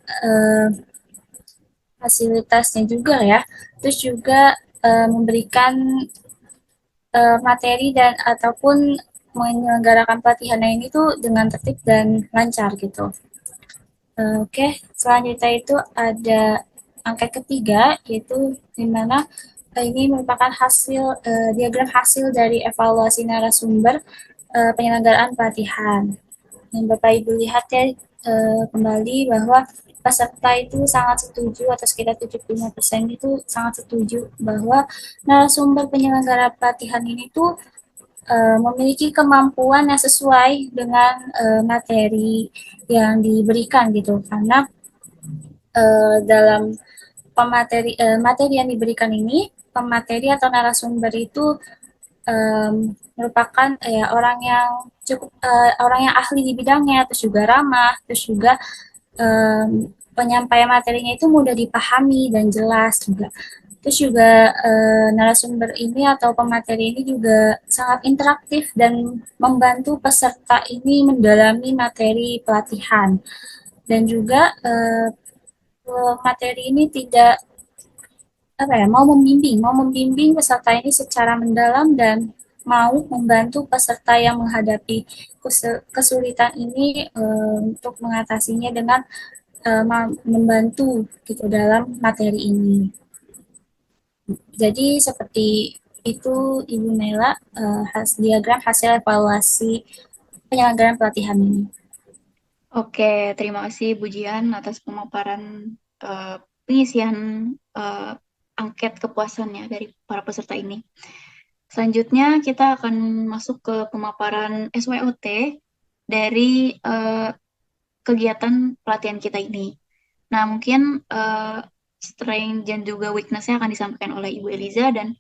fasilitasnya juga ya. Terus juga memberikan materi dan ataupun menyelenggarakan pelatihan ini tuh dengan tertib dan lancar gitu. Oke, selanjutnya itu ada angka ketiga yaitu di mana ini merupakan hasil diagram hasil dari evaluasi narasumber penyelenggaraan pelatihan. Yang Bapak Ibu lihat ya kembali bahwa peserta itu sangat setuju atau sekitar 75% itu sangat setuju bahwa narasumber penyelenggara pelatihan ini tuh memiliki kemampuan yang sesuai dengan materi yang diberikan gitu karena dalam materi yang diberikan ini pemateri atau narasumber itu merupakan orang yang cukup orang yang ahli di bidangnya, terus juga ramah, terus juga penyampaian materinya itu mudah dipahami dan jelas juga. Terus juga narasumber ini atau pemateri ini juga sangat interaktif dan membantu peserta ini mendalami materi pelatihan. Dan juga materi ini tidak mau membimbing peserta ini secara mendalam dan mau membantu peserta yang menghadapi kesulitan ini untuk mengatasinya dengan membantu gitu dalam materi ini. Jadi seperti itu Ibu Naila, diagram hasil evaluasi penyelenggaraan pelatihan ini. Oke, terima kasih Bu Jian atas pemaparan pengisian angket kepuasannya dari para peserta ini. Selanjutnya kita akan masuk ke pemaparan SWOT dari kegiatan pelatihan kita ini. Nah, mungkin strength dan juga weakness-nya akan disampaikan oleh Ibu Eliza dan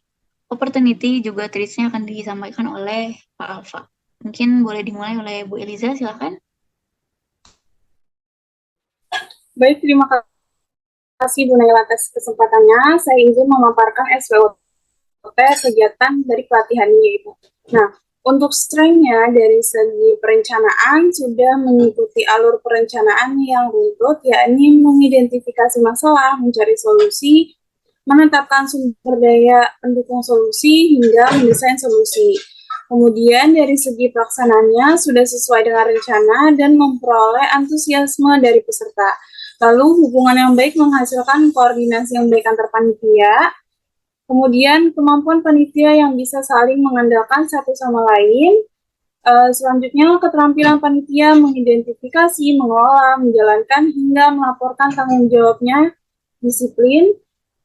opportunity juga traits-nya akan disampaikan oleh Pak Alfa. Mungkin boleh dimulai oleh Bu Eliza, silakan. Baik, terima kasih Bu Naila atas kesempatannya. Saya izin memaparkan SWOT kegiatan dari pelatihan ini, Ibu. Nah, untuk strength-nya dari segi perencanaan sudah mengikuti alur perencanaan yang runtut, yakni mengidentifikasi masalah, mencari solusi, menetapkan sumber daya pendukung solusi, hingga mendesain solusi. Kemudian dari segi pelaksanaannya sudah sesuai dengan rencana dan memperoleh antusiasme dari peserta. Lalu hubungan yang baik menghasilkan koordinasi yang baik antar panitia. Kemudian kemampuan panitia yang bisa saling mengandalkan satu sama lain. Selanjutnya keterampilan panitia mengidentifikasi, mengelola, menjalankan hingga melaporkan tanggung jawabnya, disiplin.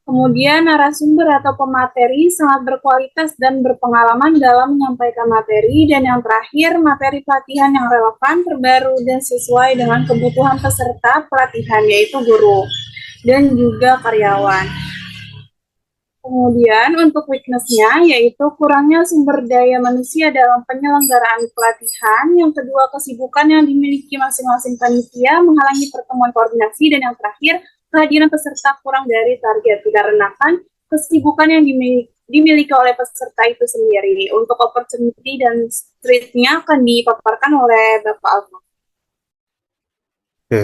Kemudian narasumber atau pemateri sangat berkualitas dan berpengalaman dalam menyampaikan materi. Dan yang terakhir, materi pelatihan yang relevan, terbaru, dan sesuai dengan kebutuhan peserta pelatihan, yaitu guru dan juga karyawan. Kemudian untuk weakness-nya, yaitu kurangnya sumber daya manusia dalam penyelenggaraan pelatihan. Yang kedua, kesibukan yang dimiliki masing-masing panitia menghalangi pertemuan koordinasi. Dan yang terakhir, kehadiran peserta kurang dari target, dikarenakan kesibukan yang dimiliki oleh peserta itu sendiri. Untuk opportunity dan street-nya akan dipaparkan oleh Bapak Alfa. Oke.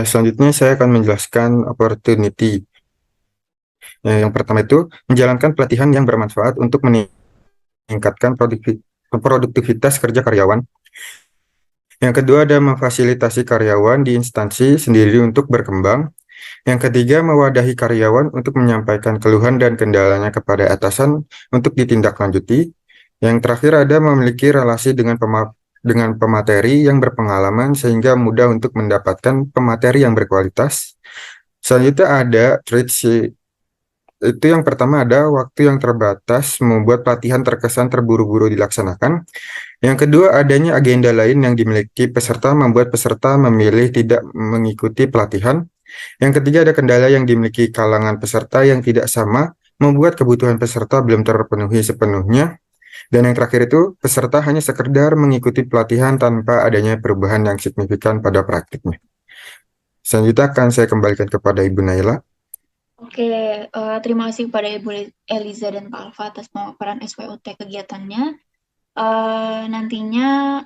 Selanjutnya saya akan menjelaskan opportunity. Yang pertama itu menjalankan pelatihan yang bermanfaat untuk meningkatkan produktivitas kerja karyawan. Yang kedua ada memfasilitasi karyawan di instansi sendiri untuk berkembang. Yang ketiga, mewadahi karyawan untuk menyampaikan keluhan dan kendalanya kepada atasan untuk ditindaklanjuti. Yang terakhir ada memiliki relasi dengan pemateri yang berpengalaman sehingga mudah untuk mendapatkan pemateri yang berkualitas. Selanjutnya ada traits, itu yang pertama ada waktu yang terbatas membuat pelatihan terkesan terburu-buru dilaksanakan. Yang kedua, adanya agenda lain yang dimiliki peserta membuat peserta memilih tidak mengikuti pelatihan. Yang ketiga, ada kendala yang dimiliki kalangan peserta yang tidak sama, membuat kebutuhan peserta belum terpenuhi sepenuhnya. Dan yang terakhir itu, peserta hanya sekedar mengikuti pelatihan tanpa adanya perubahan yang signifikan pada praktiknya. Selanjutnya akan saya kembalikan kepada Ibu Naila. Oke, terima kasih kepada Ibu Eliza dan Pak Alfa atas pemaparan SWOT kegiatannya. Nantinya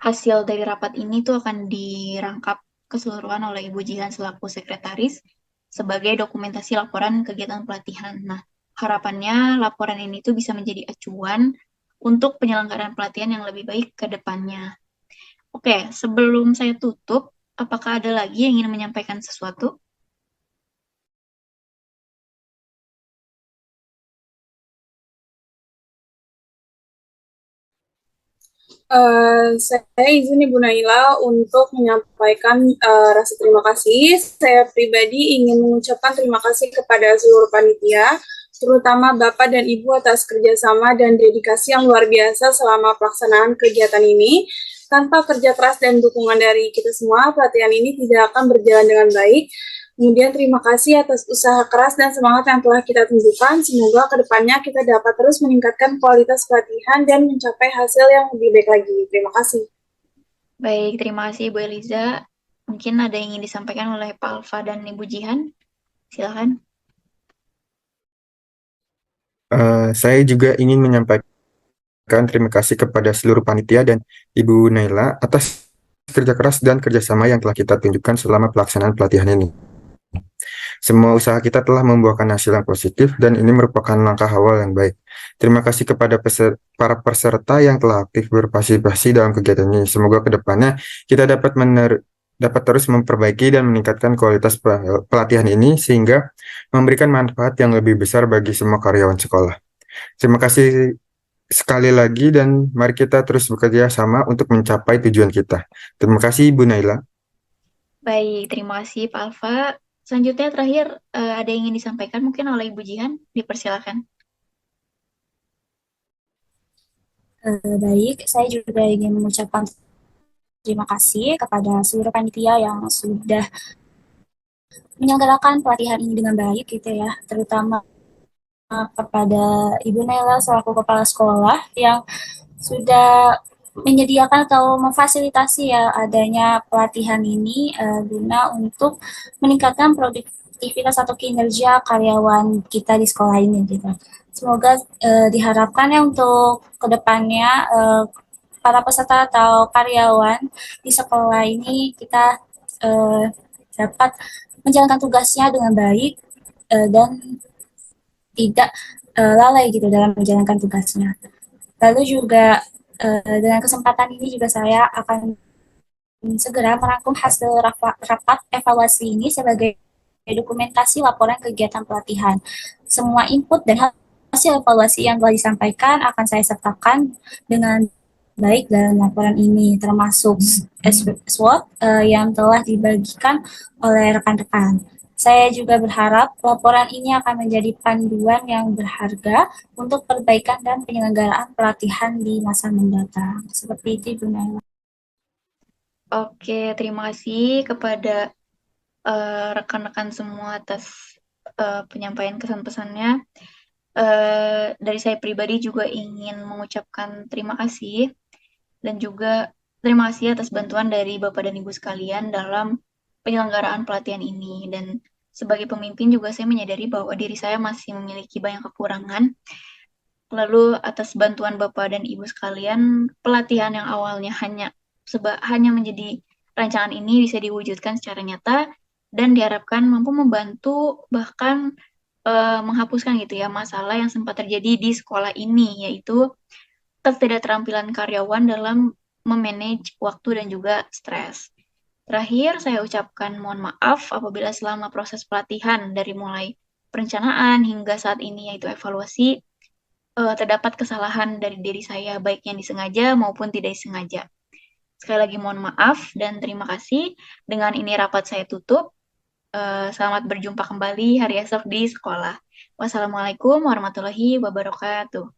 hasil dari rapat ini tuh akan dirangkap keseluruhan oleh Ibu Jihan selaku sekretaris sebagai dokumentasi laporan kegiatan pelatihan. Nah, harapannya laporan ini tuh bisa menjadi acuan untuk penyelenggaraan pelatihan yang lebih baik ke depannya. Oke, sebelum saya tutup, apakah ada lagi yang ingin menyampaikan sesuatu? Saya izin Ibu Naila untuk menyampaikan rasa terima kasih. Saya pribadi ingin mengucapkan terima kasih kepada seluruh panitia, terutama Bapak dan Ibu atas kerjasama dan dedikasi yang luar biasa selama pelaksanaan kegiatan ini. Tanpa kerja keras dan dukungan dari kita semua, pelatihan ini tidak akan berjalan dengan baik. Kemudian terima kasih atas usaha keras dan semangat yang telah kita tunjukkan. Semoga kedepannya kita dapat terus meningkatkan kualitas pelatihan dan mencapai hasil yang lebih baik lagi. Terima kasih. Baik, terima kasih Bu Eliza. Mungkin ada yang ingin disampaikan oleh Pak Alfa dan Ibu Jihan. Silakan. Saya juga ingin menyampaikan terima kasih kepada seluruh panitia dan Ibu Naila atas kerja keras dan kerjasama yang telah kita tunjukkan selama pelaksanaan pelatihan ini. Semua usaha kita telah membuahkan hasil yang positif dan ini merupakan langkah awal yang baik. Terima kasih kepada para peserta yang telah aktif berpartisipasi dalam kegiatan ini. Semoga kedepannya kita dapat terus memperbaiki dan meningkatkan kualitas pelatihan ini sehingga memberikan manfaat yang lebih besar bagi semua karyawan sekolah. Terima kasih sekali lagi dan mari kita terus bekerja sama untuk mencapai tujuan kita. Terima kasih Ibu Naila. Baik, terima kasih Pak Alfa. Selanjutnya terakhir ada yang ingin disampaikan mungkin oleh Ibu Jihan, dipersilakan. Baik, saya juga ingin mengucapkan terima kasih kepada seluruh panitia yang sudah menyelenggarakan pelatihan ini dengan baik gitu ya, terutama kepada Ibu Nela selaku kepala sekolah yang sudah menyediakan atau memfasilitasi ya adanya pelatihan ini guna untuk meningkatkan produktivitas atau kinerja karyawan kita di sekolah ini gitu. Semoga diharapkan ya untuk kedepannya para peserta atau karyawan di sekolah ini kita dapat menjalankan tugasnya dengan baik dan tidak lalai gitu dalam menjalankan tugasnya. Lalu juga dengan kesempatan ini juga saya akan segera merangkum hasil rapat evaluasi ini sebagai dokumentasi laporan kegiatan pelatihan. Semua input dan hasil evaluasi yang telah disampaikan akan saya sertakan dengan baik dalam laporan ini, termasuk SWOT yang telah dibagikan oleh rekan-rekan. Saya juga berharap laporan ini akan menjadi panduan yang berharga untuk perbaikan dan penyelenggaraan pelatihan di masa mendatang. Seperti itu, Bu Naila. Oke, terima kasih kepada rekan-rekan semua atas penyampaian kesan-pesannya. Dari saya pribadi juga ingin mengucapkan terima kasih dan juga terima kasih atas bantuan dari Bapak dan Ibu sekalian dalam penyelenggaraan pelatihan ini. Dan sebagai pemimpin juga saya menyadari bahwa diri saya masih memiliki banyak kekurangan. Lalu atas bantuan Bapak dan Ibu sekalian, pelatihan yang awalnya hanya menjadi rancangan ini bisa diwujudkan secara nyata dan diharapkan mampu membantu bahkan menghapuskan gitu ya masalah yang sempat terjadi di sekolah ini, yaitu ketidakterampilan karyawan dalam memanage waktu dan juga stres. Terakhir, saya ucapkan mohon maaf apabila selama proses pelatihan dari mulai perencanaan hingga saat ini yaitu evaluasi terdapat kesalahan dari diri saya baik yang disengaja maupun tidak disengaja. Sekali lagi mohon maaf dan terima kasih. Dengan ini rapat saya tutup. Selamat berjumpa kembali hari esok di sekolah. Wassalamualaikum warahmatullahi wabarakatuh.